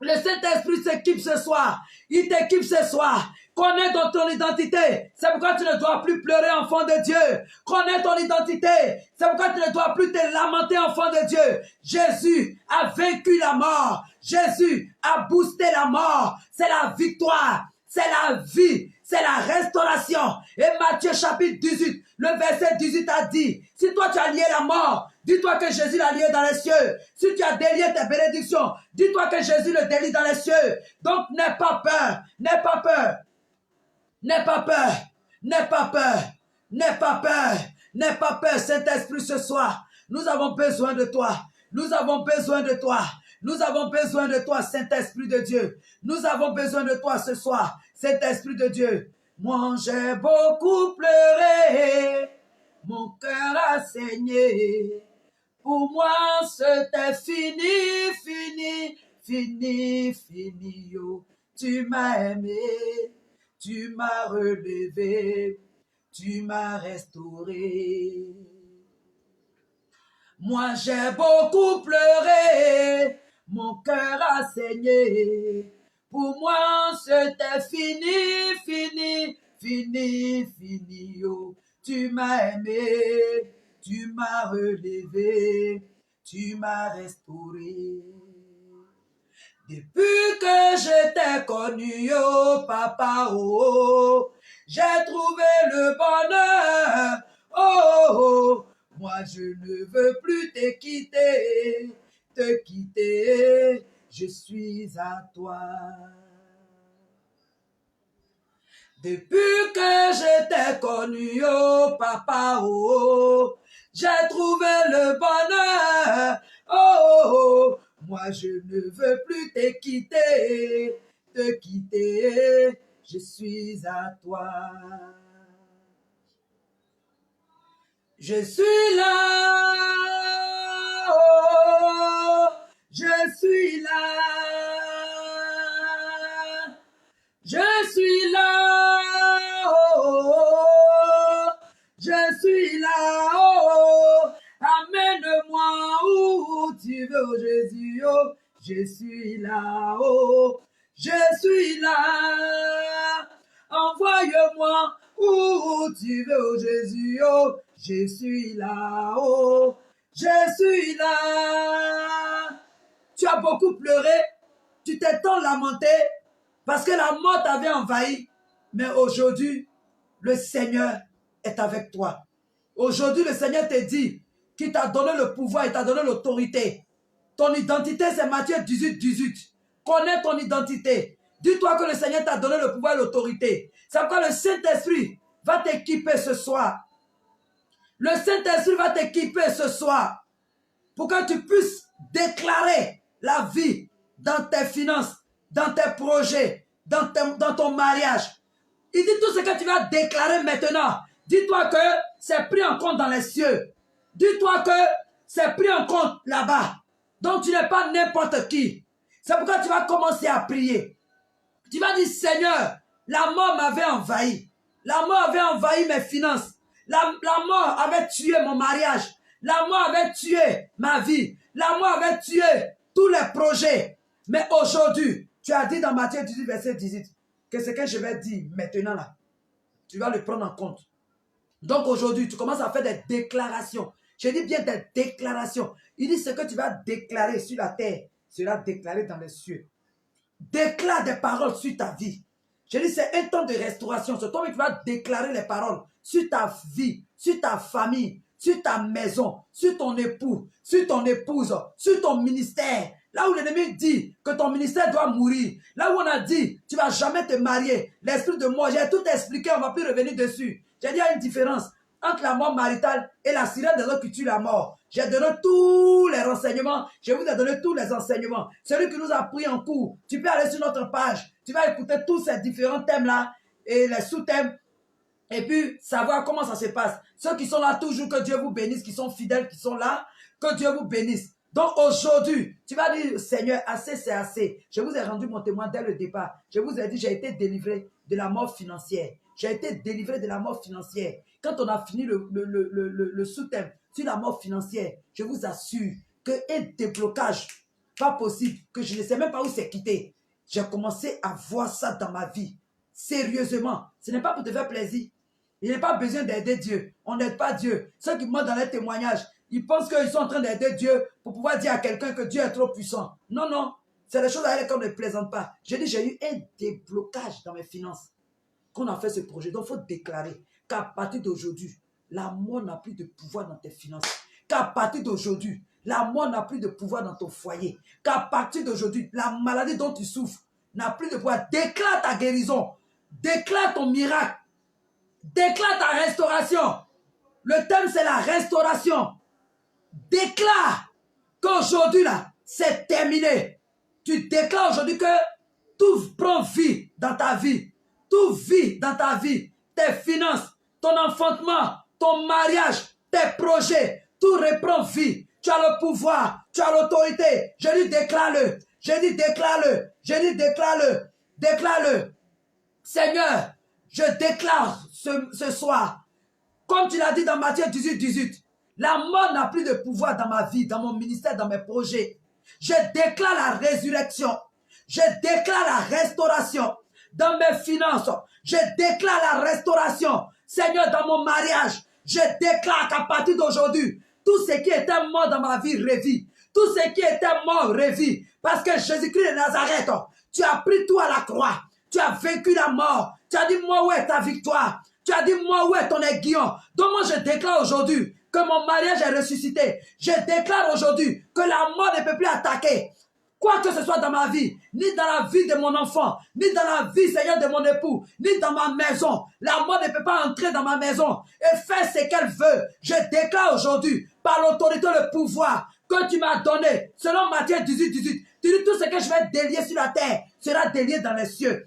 Le Saint-Esprit s'équipe ce soir. Il t'équipe ce soir. Connais donc ton identité. C'est pourquoi tu ne dois plus pleurer, enfant de Dieu. Connais ton identité. C'est pourquoi tu ne dois plus te lamenter, enfant de Dieu. Jésus a vaincu la mort. Jésus a boosté la mort. C'est la victoire. C'est la vie. C'est la restauration. Et Matthieu chapitre 18, le verset 18 a dit, si toi tu as lié la mort, dis-toi que Jésus l'a lié dans les cieux. Si tu as délié tes bénédictions, dis-toi que Jésus le délie dans les cieux. Donc n'aie pas peur, n'aie pas peur, n'aie pas peur, n'aie pas peur, n'aie pas peur, n'aie pas peur, Saint-Esprit ce soir. Nous avons besoin de toi. Nous avons besoin de toi. Nous avons besoin de toi, Saint-Esprit de Dieu. Nous avons besoin de toi ce soir, Saint-Esprit de Dieu. Moi, j'ai beaucoup pleuré, mon cœur a saigné. Pour moi, c'était fini, fini, fini, fini. Oh. Tu m'as aimé, tu m'as relevé, tu m'as restauré. Moi, j'ai beaucoup pleuré, mon cœur a saigné. Pour moi, c'était fini, fini, fini, fini. Oh. tu m'as aimé, tu m'as relevé, tu m'as restauré. Depuis que je t'ai connu, oh papa, oh, j'ai trouvé le bonheur, oh, oh, moi je ne veux plus te quitter, je suis à toi. Depuis que je t'ai connu, oh papa, oh, j'ai trouvé le bonheur, oh, oh, oh, moi je ne veux plus te quitter, je suis à toi. Je suis là, oh, je suis là, je suis là, oh, je suis là, oh, amène-moi où tu veux, oh Jésus, oh, je suis là, oh, je suis là, envoie-moi où tu veux, oh Jésus, oh, je suis là, oh, je suis là. Tu as beaucoup pleuré, tu t'es tant lamenté, parce que la mort t'avait envahi. Mais aujourd'hui, le Seigneur est avec toi. Aujourd'hui, le Seigneur te dit qu'il t'a donné le pouvoir, il t'a donné l'autorité. Ton identité, c'est Matthieu 18, 18. Connais ton identité. Dis-toi que le Seigneur t'a donné le pouvoir et l'autorité. C'est pourquoi le Saint-Esprit va t'équiper ce soir. Le Saint-Esprit va t'équiper ce soir pour que tu puisses déclarer la vie dans tes finances, dans tes projets, dans ton mariage. Il dit tout ce que tu vas déclarer maintenant. Dis-toi que c'est pris en compte dans les cieux. Dis-toi que c'est pris en compte là-bas. Donc tu n'es pas n'importe qui. C'est pourquoi tu vas commencer à prier. Tu vas dire, Seigneur, la mort m'avait envahi. La mort avait envahi mes finances. La mort avait tué mon mariage. La mort avait tué ma vie. La mort avait tué tous les projets. Mais aujourd'hui, tu as dit dans Matthieu 18, verset 18, que ce que je vais dire maintenant là, tu vas le prendre en compte. Donc aujourd'hui, tu commences à faire des déclarations. Je dis bien des déclarations. Il dit ce que tu vas déclarer sur la terre sera déclaré dans les cieux. Déclare des paroles sur ta vie. Je dis c'est un temps de restauration. C'est toi qui vas déclarer les paroles sur ta vie, sur ta famille, sur ta maison, sur ton époux, sur ton épouse, sur ton ministère. Là où l'ennemi dit que ton ministère doit mourir. Là où on a dit tu ne vas jamais te marier. L'esprit de mort, j'ai tout expliqué, on ne va plus revenir dessus. J'ai dit il y a une différence entre la mort maritale et la sirène des autres qui tue la mort. J'ai donné tous les renseignements. Je vous ai donné tous les enseignements. Celui qui nous a pris en cours, tu peux aller sur notre page. Tu vas écouter tous ces différents thèmes-là et les sous-thèmes. Et puis, savoir comment ça se passe. Ceux qui sont là toujours, que Dieu vous bénisse, qui sont fidèles, qui sont là, que Dieu vous bénisse. Donc aujourd'hui, tu vas dire, Seigneur, assez c'est assez. Je vous ai rendu mon témoin dès le départ. Je vous ai dit, j'ai été délivré de la mort financière. J'ai été délivré de la mort financière. Quand on a fini le sous-thème sur la mort financière, je vous assure qu'un déblocage, pas possible, que je ne sais même pas où c'est quitté. J'ai commencé à voir ça dans ma vie. Sérieusement, ce n'est pas pour te faire plaisir. Il n'y a pas besoin d'aider Dieu. On n'aide pas Dieu. Ceux qui mentent dans les témoignages, ils pensent qu'ils sont en train d'aider Dieu pour pouvoir dire à quelqu'un que Dieu est trop puissant. Non, non. C'est des choses à lesquelles on ne plaisante pas. Je dis, j'ai eu un déblocage dans mes finances. Qu'on a fait ce projet. Donc, il faut déclarer qu'à partir d'aujourd'hui, la mort n'a plus de pouvoir dans tes finances. Qu'à partir d'aujourd'hui, la mort n'a plus de pouvoir dans ton foyer. Qu'à partir d'aujourd'hui, la maladie dont tu souffres n'a plus de pouvoir. Déclare ta guérison. Déclare ton miracle. Déclare ta restauration. Le thème, c'est la restauration. Déclare qu'aujourd'hui, là, c'est terminé. Tu déclares aujourd'hui que tout prend vie dans ta vie. Tout vit dans ta vie. Tes finances, ton enfantement, ton mariage, tes projets, tout reprend vie. Tu as le pouvoir, tu as l'autorité. Je dis déclare-le. Je dis déclare-le. Je dis déclare-le. Déclare-le. Seigneur, je déclare ce soir, comme tu l'as dit dans Matthieu 18, 18, la mort n'a plus de pouvoir dans ma vie, dans mon ministère, dans mes projets. Je déclare la résurrection. Je déclare la restauration. Dans mes finances, je déclare la restauration. Seigneur, dans mon mariage, je déclare qu'à partir d'aujourd'hui, tout ce qui était mort dans ma vie revit. Tout ce qui était mort revit. Parce que Jésus-Christ de Nazareth, tu as pris tout à la croix. Tu as vaincu la mort. Tu as dit, moi, où est ta victoire? Tu as dit, moi, où est ton aiguillon? Donc moi, je déclare aujourd'hui que mon mariage est ressuscité. Je déclare aujourd'hui que la mort ne peut plus attaquer. Quoi que ce soit dans ma vie, ni dans la vie de mon enfant, ni dans la vie, Seigneur, de mon époux, ni dans ma maison. La mort ne peut pas entrer dans ma maison et faire ce qu'elle veut. Je déclare aujourd'hui, par l'autorité, le pouvoir que tu m'as donné, selon Matthieu 18, 18, tu dis tout ce que je vais délier sur la terre sera délié dans les cieux.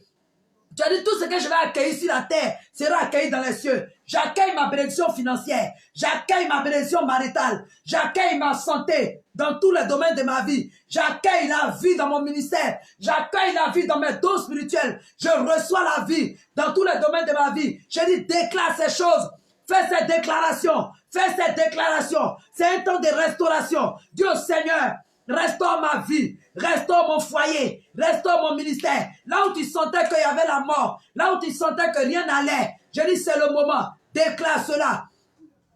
Tu as dit tout ce que je vais accueillir sur la terre sera accueilli dans les cieux. J'accueille ma bénédiction financière. J'accueille ma bénédiction maritale. J'accueille ma santé dans tous les domaines de ma vie. J'accueille la vie dans mon ministère. J'accueille la vie dans mes dons spirituels. Je reçois la vie dans tous les domaines de ma vie. Je dis déclare ces choses. Fais cette déclaration. Fais cette déclaration. C'est un temps de restauration. Dieu Seigneur, restaure ma vie, restaure mon foyer, restaure mon ministère. Là où tu sentais qu'il y avait la mort, là où tu sentais que rien n'allait, je dis c'est le moment. Déclare cela.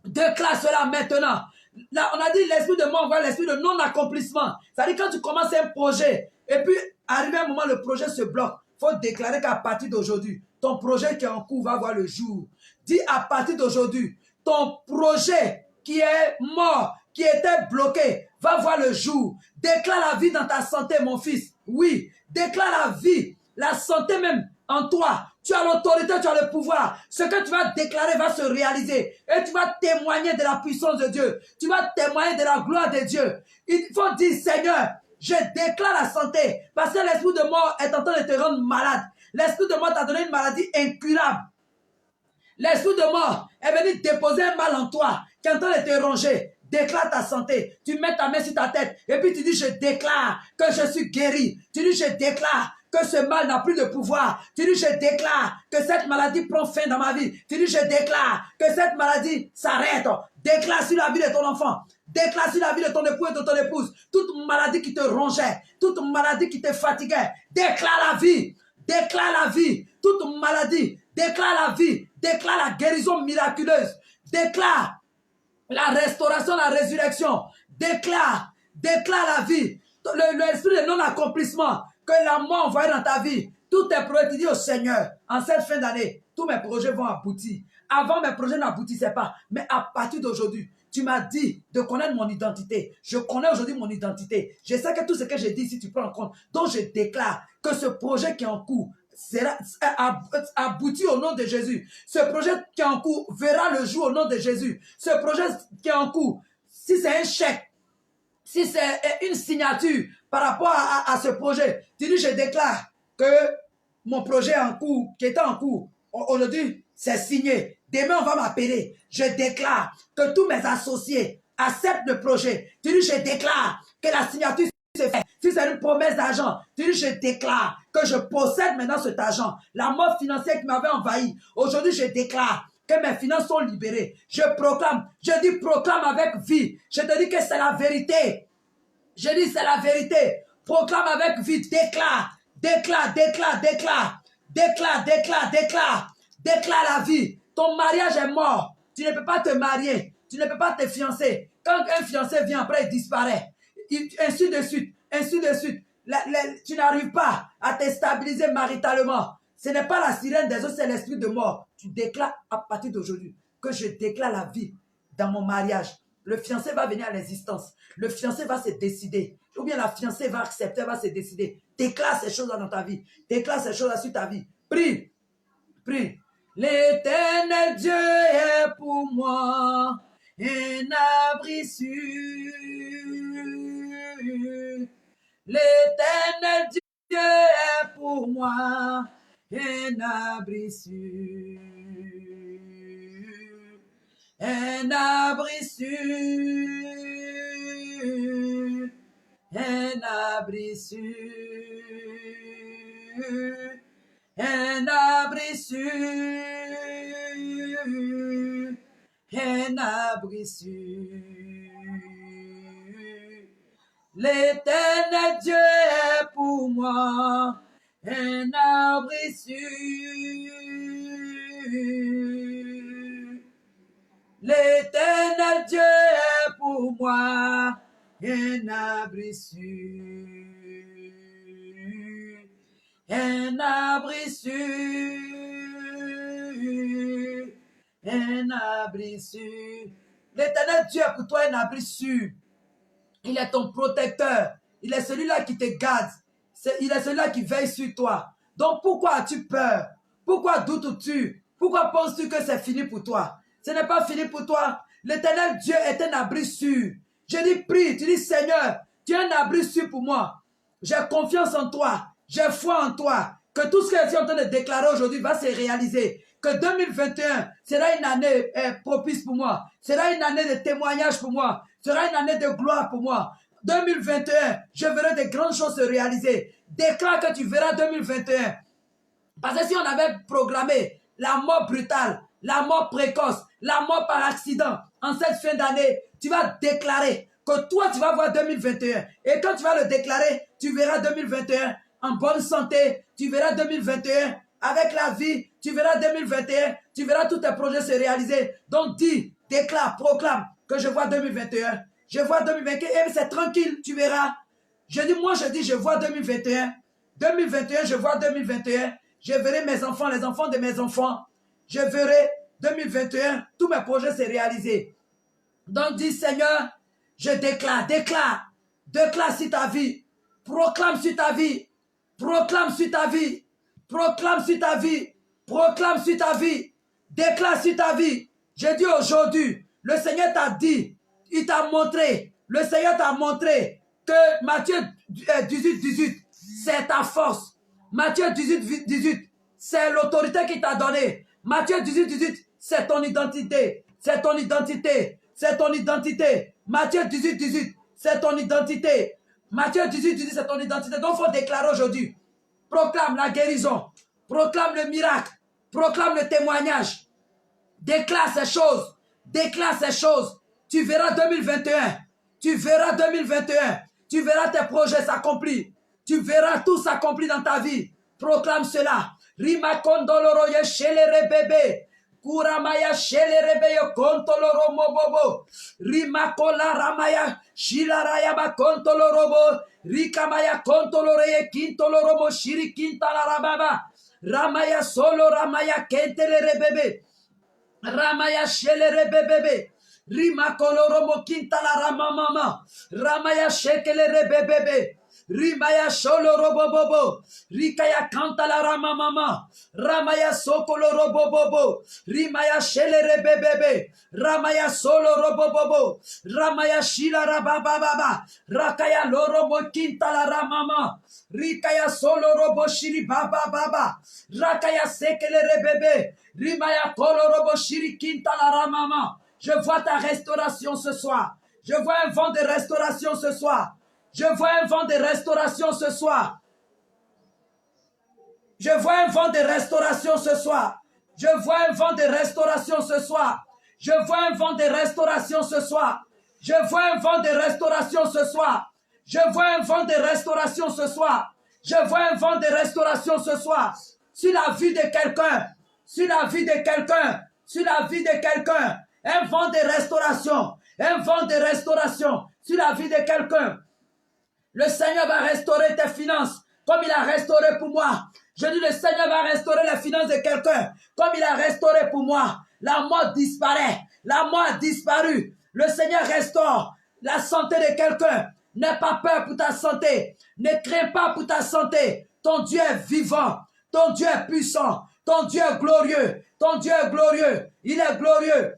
Déclare cela maintenant. Là, on a dit l'esprit de mort envoie l'esprit de non-accomplissement. C'est-à-dire quand tu commences un projet et puis arrivé un moment le projet se bloque, il faut déclarer qu'à partir d'aujourd'hui, ton projet qui est en cours va voir le jour. Dis à partir d'aujourd'hui, ton projet qui est mort, qui était bloqué, va voir le jour. Déclare la vie dans ta santé, mon fils. Oui, déclare la vie, la santé même en toi. Tu as l'autorité, tu as le pouvoir. Ce que tu vas déclarer va se réaliser. Et tu vas témoigner de la puissance de Dieu. Tu vas témoigner de la gloire de Dieu. Il faut dire, Seigneur, je déclare la santé. Parce que l'esprit de mort est en train de te rendre malade. L'esprit de mort t'a donné une maladie incurable. L'esprit de mort est venu déposer un mal en toi qui est en train de te ronger. Déclare ta santé. Tu mets ta main sur ta tête et puis tu dis je déclare que je suis guéri. Tu dis je déclare que ce mal n'a plus de pouvoir. Tu dis je déclare que cette maladie prend fin dans ma vie. Tu dis je déclare que cette maladie s'arrête. Déclare sur la vie de ton enfant. Déclare sur la vie de ton époux et de ton épouse. Toute maladie qui te rongeait, toute maladie qui te fatiguait. Déclare la vie. Déclare la vie. Toute maladie. Déclare la vie. Déclare la guérison miraculeuse. Déclare la restauration, la résurrection. Déclare la vie. L'esprit de non-accomplissement que la mort envoyée dans ta vie. Tous tes projets, tu dis au Seigneur, en cette fin d'année, tous mes projets vont aboutir. Avant, mes projets n'aboutissaient pas. Mais à partir d'aujourd'hui, tu m'as dit de connaître mon identité. Je connais aujourd'hui mon identité. Je sais que tout ce que j'ai dit ici, tu prends en compte. Donc, je déclare que ce projet qui est en cours sera abouti au nom de Jésus. Ce projet qui est en cours verra le jour au nom de Jésus. Ce projet qui est en cours, si c'est un chèque, si c'est une signature par rapport à ce projet, tu dis je déclare que mon projet en cours, qui était en cours, aujourd'hui c'est signé. Demain on va m'appeler. Je déclare que tous mes associés acceptent le projet. Tu dis je déclare que la signature se fait. Si c'est une promesse d'argent, tu dis je déclare que je possède maintenant cet argent. La mort financière qui m'avait envahi, aujourd'hui je déclare que mes finances sont libérées. Je proclame, je dis proclame avec vie. Je te dis que c'est la vérité. Je dis c'est la vérité. Proclame avec vie, déclare, déclare, déclare, déclare, déclare, déclare, déclare, déclare la vie. Ton mariage est mort. Tu ne peux pas te marier. Tu ne peux pas te fiancer. Quand un fiancé vient, après il disparaît. Ainsi de suite, ainsi de suite. Tu n'arrives pas à te stabiliser maritalement. Ce n'est pas la sirène des eaux, c'est l'esprit de mort. Tu déclares à partir d'aujourd'hui que je déclare la vie dans mon mariage. Le fiancé va venir à l'existence. Le fiancé va se décider. Ou bien la fiancée va accepter, va se décider. Déclare ces choses-là dans ta vie. Déclare ces choses-là sur ta vie. Prie. Prie. L'Éternel Dieu est pour moi un abri sûr. L'Éternel Dieu est pour moi un abri sûr. Un abri sûr. Un abri sûr. Un abri sûr. Un abri sûr. L'Éternel Dieu est pour moi un abri sûr. L'Éternel Dieu est pour moi un abri sûr, un abri sûr, un abri sûr. L'Éternel Dieu est pour toi un abri sûr. Il est ton protecteur. Il est celui-là qui te garde. Il est celui-là qui veille sur toi. Donc pourquoi as-tu peur? Pourquoi doutes-tu? Pourquoi penses-tu que c'est fini pour toi? Ce n'est pas fini pour toi. L'Éternel Dieu est un abri sûr. Je dis prie, tu dis Seigneur, tu es un abri sûr pour moi. J'ai confiance en toi. J'ai foi en toi. Que tout ce que je suis en train de déclarer aujourd'hui va se réaliser. Que 2021 sera une année propice pour moi. Sera une année de témoignage pour moi. Sera une année de gloire pour moi. 2021, je verrai de grandes choses se réaliser. Déclare que tu verras 2021. Parce que si on avait programmé la mort brutale, la mort précoce, la mort par accident en cette fin d'année, tu vas déclarer que toi, tu vas voir 2021. Et quand tu vas le déclarer, tu verras 2021 en bonne santé. Tu verras 2021 avec la vie. Tu verras 2021. Tu verras tous tes projets se réaliser. Donc dis, déclare, proclame que je vois 2021. Je vois 2021 et c'est tranquille, tu verras. Je dis, je vois 2021. 2021, je vois 2021. Je verrai mes enfants, les enfants de mes enfants. Je verrai 2021, tous mes projets se réaliser. Donc dis Seigneur, je déclare sur ta vie, proclame sur ta vie, proclame sur ta vie, proclame sur ta vie, proclame sur ta vie, déclare sur ta vie. Je dis aujourd'hui, le Seigneur t'a dit, il t'a montré, le Seigneur t'a montré que Matthieu 18, c'est ta force. Matthieu 18, c'est l'autorité qu'il t'a donnée. Matthieu 18, c'est ton identité. C'est ton identité. C'est ton identité. Matthieu 18, c'est ton identité. Matthieu 18, c'est ton identité. Donc, il faut déclarer aujourd'hui. Proclame la guérison. Proclame le miracle. Proclame le témoignage. Déclare ces choses. Déclare ces choses. Tu verras 2021. Tu verras 2021. Tu verras tes projets s'accomplir. Tu verras tout s'accomplir dans ta vie. Proclame cela. Rima kondoloro ye shelere bebe. Kuramaya shelere yo kontoloro mobobo. Rima kola ramaya shilaraya ba kontolorobo. Rikamaya kontolore ye kintolorobo shiri kintala rababa. Ramaya solo ramaya kentelere bebe. Ramaya shelere bebebe. Rima koloromo kintala ramamama. Ramaya shekelere bebebe. Rimaya sholorobobobo. Rikaya kantala ramamama. Ramaya sokolorobobobo. Rimaya shelere bebebe. Ramaya solorobobobo. Ramaya shila rabababa. Rakaya loromo kintala ramama. Rikaya solorobo shiri baba. Rakaya sekelere bebe. Rimaya kolorobo shiri kintala ramama. Je vois ta restauration ce soir. Je vois un vent de restauration ce soir. Je vois un vent de restauration ce soir. Je vois un vent de restauration ce soir. Je vois un vent de restauration ce soir. Je vois un vent de restauration ce soir. Je vois un vent de restauration ce soir. Je vois un vent de restauration ce soir. Je vois un vent de restauration ce soir. Sur la vie de quelqu'un. Sur la vie de quelqu'un. Sur la vie de quelqu'un. Un vent de restauration. Un vent de restauration. Sur la vie de quelqu'un. Le Seigneur va restaurer tes finances comme il a restauré pour moi. Je dis le Seigneur va restaurer les finances de quelqu'un comme il a restauré pour moi. La mort disparaît. La mort a disparu. Le Seigneur restaure la santé de quelqu'un. N'aie pas peur pour ta santé. Ne crains pas pour ta santé. Ton Dieu est vivant. Ton Dieu est puissant. Ton Dieu est glorieux. Ton Dieu est glorieux. Il est glorieux.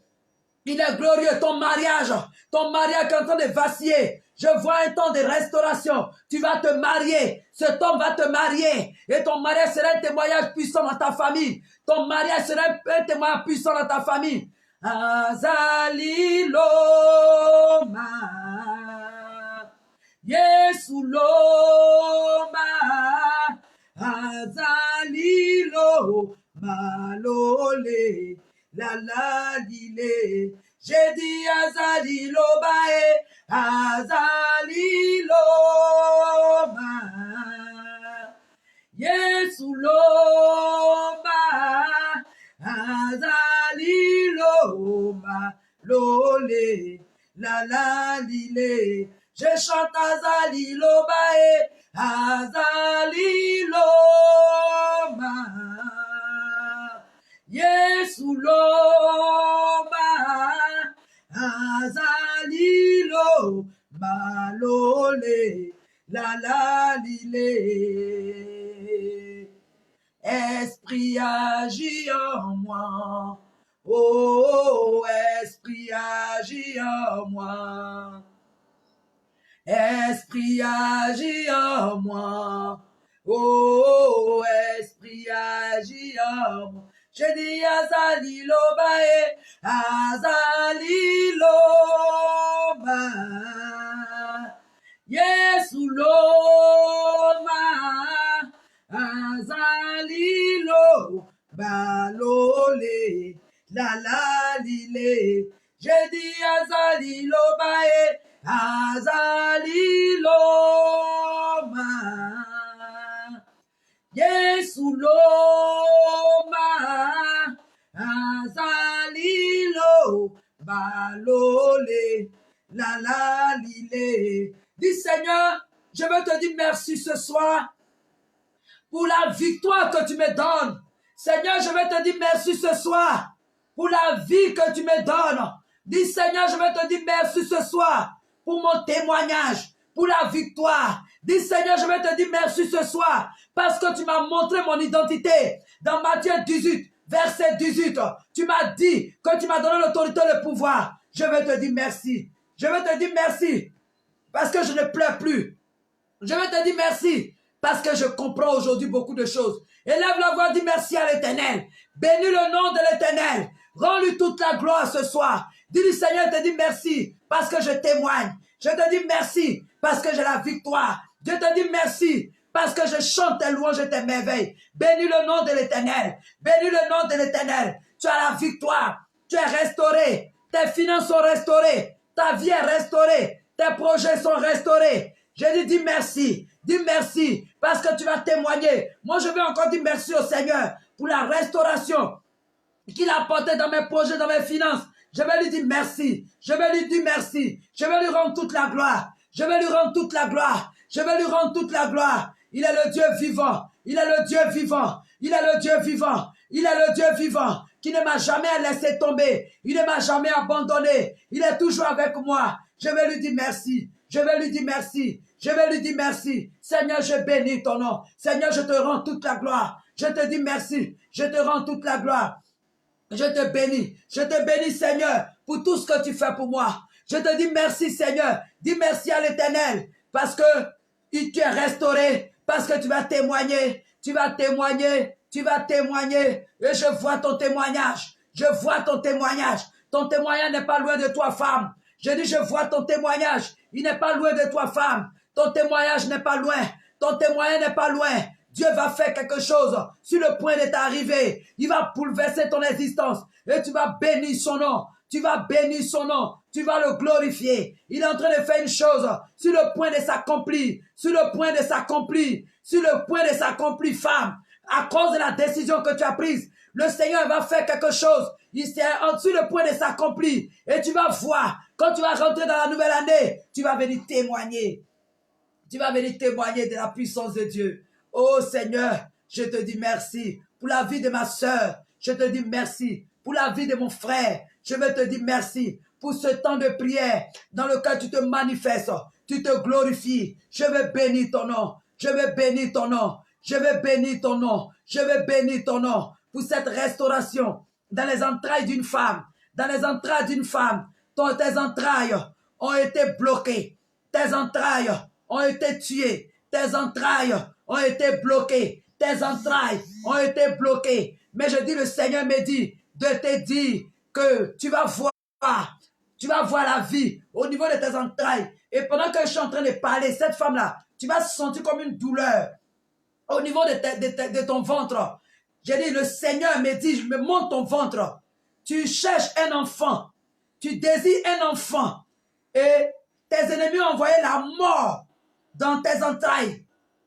Il est glorieux. Ton mariage est en train de vaciller. Je vois un temps de restauration. Tu vas te marier. Cet homme va te marier. Et ton mariage sera un témoignage puissant dans ta famille. Ton mariage sera un témoignage puissant dans ta famille. Azaliloma. Yesu loma. Azalilo malole. La la lile. J'ai dit Azalilo bae, Azalilo ma, Yesu loma, Azalilo ma, la la lile. Je chante Azali Lobae, Azali Loma. Yesu Loma, Azali Loma Lole, la la lile. Esprit agit en moi. Oh, esprit agit en moi. Esprit agit en moi. Oh, esprit agit en moi. Je dis Azali Lobae, Azali Loma. Yesu Loma. Azali Loma Lole, la la lile. Je dis Azali Lobae, Azali Loma. Yesu Loma, Azali Loma Lole, la la lile. Dis Seigneur, je veux te dire merci ce soir pour la victoire que tu me donnes. Seigneur, je vais te dire merci ce soir pour la vie que tu me donnes. Dis Seigneur, je vais te dire merci ce soir pour mon témoignage, pour la victoire. Dis Seigneur, je vais te dire merci ce soir parce que tu m'as montré mon identité. Dans Matthieu 18, verset 18, tu m'as dit que tu m'as donné l'autorité et le pouvoir. Je vais te dire merci. Je vais te dire merci parce que je ne pleure plus. Je vais te dire merci parce que je comprends aujourd'hui beaucoup de choses. Élève la voix, dis merci à l'Éternel. Bénis le nom de l'Éternel. Rends-lui toute la gloire ce soir. Dis-lui Seigneur, je te dis merci parce que je témoigne. Je te dis merci parce que j'ai la victoire. Je te dis merci parce que je chante tes louanges et tes merveilles. Bénis le nom de l'Éternel. Bénis le nom de l'Éternel. Tu as la victoire. Tu es restauré. Tes finances sont restaurées. Ta vie est restaurée. Tes projets sont restaurés. Je lui dis merci. Dis merci parce que tu vas témoigner. Moi, je vais encore dire merci au Seigneur pour la restauration qu'il a apportée dans mes projets, dans mes finances. Je vais lui dire merci. Je vais lui dire merci. Je vais lui rendre toute la gloire. Je vais lui rendre toute la gloire. Je vais lui rendre toute la gloire. Il est le Dieu vivant. Il est le Dieu vivant. Il est le Dieu vivant. Il est le Dieu vivant qui ne m'a jamais laissé tomber. Il ne m'a jamais abandonné. Il est toujours avec moi. Je vais lui dire merci. Je vais lui dire merci. Je vais lui dire merci. Seigneur, je bénis ton nom. Seigneur, je te rends toute la gloire. Je te dis merci. Je te rends toute la gloire. Je te bénis. Je te bénis, Seigneur, pour tout ce que tu fais pour moi. Je te dis merci, Seigneur. Dis merci à l'Éternel parce que tu es restauré, parce que tu vas témoigner. Tu vas témoigner. Tu vas témoigner. Et je vois ton témoignage. Je vois ton témoignage. Ton témoignage n'est pas loin de toi, femme. Je dis, je vois ton témoignage. Il n'est pas loin de toi, femme. Ton témoignage n'est pas loin. Ton témoignage n'est pas loin. Dieu va faire quelque chose sur le point de t'arriver. Il va bouleverser ton existence. Et tu vas bénir son nom. Tu vas bénir son nom. Tu vas le glorifier. Il est en train de faire une chose sur le point de s'accomplir. Sur le point de s'accomplir. Sur le point de s'accomplir, femme. À cause de la décision que tu as prise, le Seigneur va faire quelque chose. Il est sur le point de s'accomplir. Et tu vas voir, quand tu vas rentrer dans la nouvelle année, tu vas venir témoigner. Tu vas venir témoigner de la puissance de Dieu. Oh Seigneur, je te dis merci pour la vie de ma soeur. Je te dis merci pour la vie de mon frère. Je veux te dire merci pour ce temps de prière dans lequel tu te manifestes. Tu te glorifies. Je veux bénir ton nom. Je veux bénir ton nom. Je veux bénir ton nom. Je veux bénir ton nom pour cette restauration dans les entrailles d'une femme. Dans les entrailles d'une femme. Tes entrailles ont été bloquées. Tes entrailles ont été tuées. Tes entrailles ont été bloquées. Tes entrailles ont été bloquées. Mais je dis, le Seigneur me dit de te dire que tu vas voir la vie au niveau de tes entrailles. Et pendant que je suis en train de parler, cette femme-là, tu vas sentir comme une douleur au niveau de ton ventre. J'ai dit, le Seigneur me dit, je me montre ton ventre. Tu cherches un enfant. Tu désires un enfant. Et tes ennemis ont envoyé la mort dans tes entrailles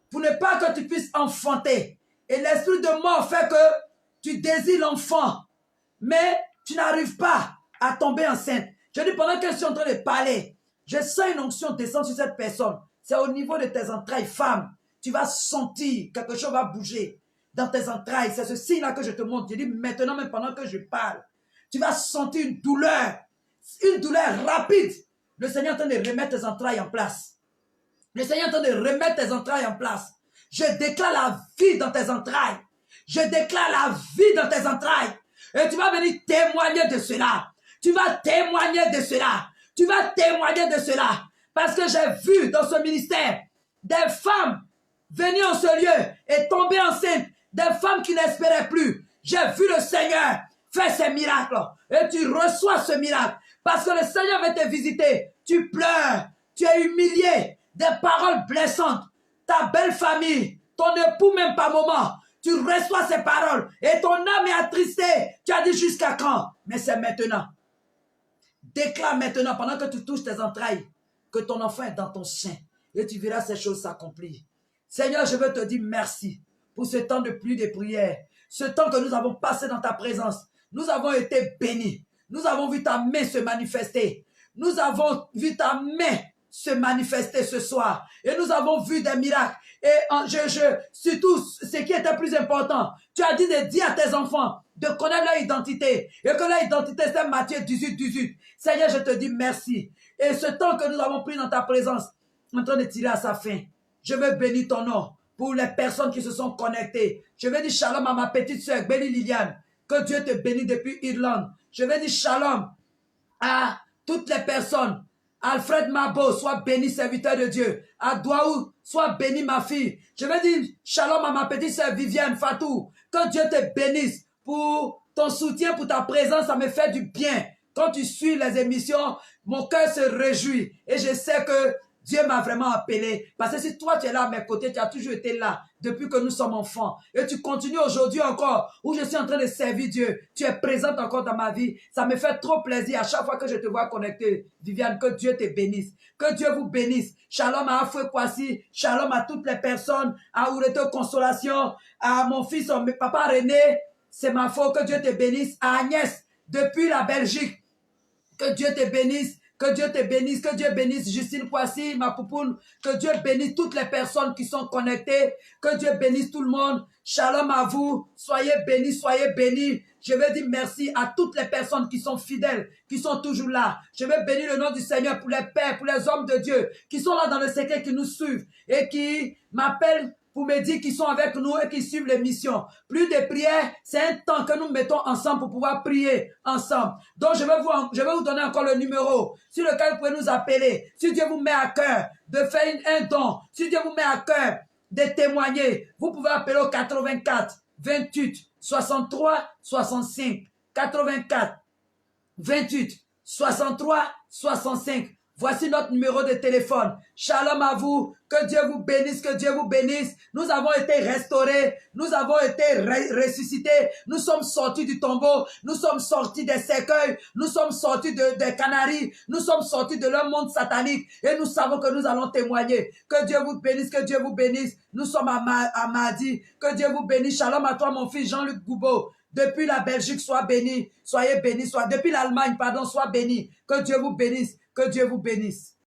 pour ne pas que tu puisses enfanter. Et l'esprit de mort fait que tu désires l'enfant, mais tu n'arrives pas à tomber enceinte. Je dis, pendant que je suis en train de parler, je sens une onction descendre sur cette personne. C'est au niveau de tes entrailles, femme. Tu vas sentir quelque chose va bouger dans tes entrailles. C'est ce signe-là que je te montre. Je dis maintenant, même pendant que je parle, tu vas sentir une douleur rapide. Le Seigneur est en train de remettre tes entrailles en place. Le Seigneur est en train de remettre tes entrailles en place. Je déclare la vie dans tes entrailles. Je déclare la vie dans tes entrailles. Et tu vas venir témoigner de cela. Tu vas témoigner de cela. Tu vas témoigner de cela. Parce que j'ai vu dans ce ministère des femmes venir en ce lieu et tomber enceintes. Des femmes qui n'espéraient plus. J'ai vu le Seigneur faire ces miracles. Et tu reçois ce miracle. Parce que le Seigneur va te visiter. Tu pleures. Tu es humilié. Des paroles blessantes. Ta belle famille. Ton époux même par moment. Tu reçois ces paroles. Et ton âme est attristée. Tu as dit jusqu'à quand? Mais c'est maintenant. Déclare maintenant, pendant que tu touches tes entrailles, que ton enfant est dans ton sein. Et tu verras ces choses s'accomplir. Seigneur, je veux te dire merci pour ce temps de pluie de prière. Ce temps que nous avons passé dans ta présence. Nous avons été bénis. Nous avons vu ta main se manifester. Nous avons vu ta main se manifester ce soir. Et nous avons vu des miracles. Et surtout, ce qui était plus important, tu as dit de dire à tes enfants de connaître leur identité. Et que leur identité, c'est Matthieu 18, 18. Seigneur, je te dis merci. Et ce temps que nous avons pris dans ta présence, en train de tirer à sa fin, je veux bénir ton nom pour les personnes qui se sont connectées. Je veux dire shalom à ma petite soeur, Béli Liliane. Que Dieu te bénisse depuis Irlande. Je veux dire shalom à toutes les personnes. Alfred Mabo, sois béni, serviteur de Dieu. À Douaou, sois béni, ma fille. Je veux dire shalom à ma petite soeur Viviane Fatou. Que Dieu te bénisse pour ton soutien, pour ta présence. Ça me fait du bien. Quand tu suis les émissions, mon cœur se réjouit. Et je sais que Dieu m'a vraiment appelé. Parce que si toi, tu es là à mes côtés, tu as toujours été là depuis que nous sommes enfants. Et tu continues aujourd'hui encore, où je suis en train de servir Dieu. Tu es présente encore dans ma vie. Ça me fait trop plaisir à chaque fois que je te vois connecté. Viviane, que Dieu te bénisse. Que Dieu vous bénisse. Shalom à Afoué Kwasi. Shalom à toutes les personnes. À Oureto Consolation. À mon fils, papa René. C'est ma faute. Que Dieu te bénisse. À Agnès, depuis la Belgique. Que Dieu te bénisse. Que Dieu te bénisse, que Dieu bénisse Justine Poissy, ma poupoune, que Dieu bénisse toutes les personnes qui sont connectées, que Dieu bénisse tout le monde. Shalom à vous, soyez bénis, soyez bénis. Je veux dire merci à toutes les personnes qui sont fidèles, qui sont toujours là. Je veux bénir le nom du Seigneur pour les pères, pour les hommes de Dieu, qui sont là dans le secret, qui nous suivent et qui m'appellent pour me dire qu'ils sont avec nous et qu'ils suivent les missions. Plus de prières, c'est un temps que nous mettons ensemble pour pouvoir prier ensemble. Donc, je vais vous donner encore le numéro sur lequel vous pouvez nous appeler. Si Dieu vous met à cœur de faire un don, si Dieu vous met à cœur de témoigner, vous pouvez appeler au 84 28 63 65. 84 28 63 65. Voici notre numéro de téléphone. Shalom à vous. Que Dieu vous bénisse, que Dieu vous bénisse. Nous avons été restaurés. Nous avons été ressuscités. Nous sommes sortis du tombeau. Nous sommes sortis des cercueils. Nous sommes sortis des canaries. Nous sommes sortis de leur monde satanique. Et nous savons que nous allons témoigner. Que Dieu vous bénisse, que Dieu vous bénisse. Nous sommes à Mardi. Que Dieu vous bénisse. Shalom à toi, mon fils Jean-Luc Goubeau. Depuis la Belgique, sois béni. Soyez bénis. Depuis l'Allemagne, pardon, sois béni. Que Dieu vous bénisse. Que Dieu vous bénisse.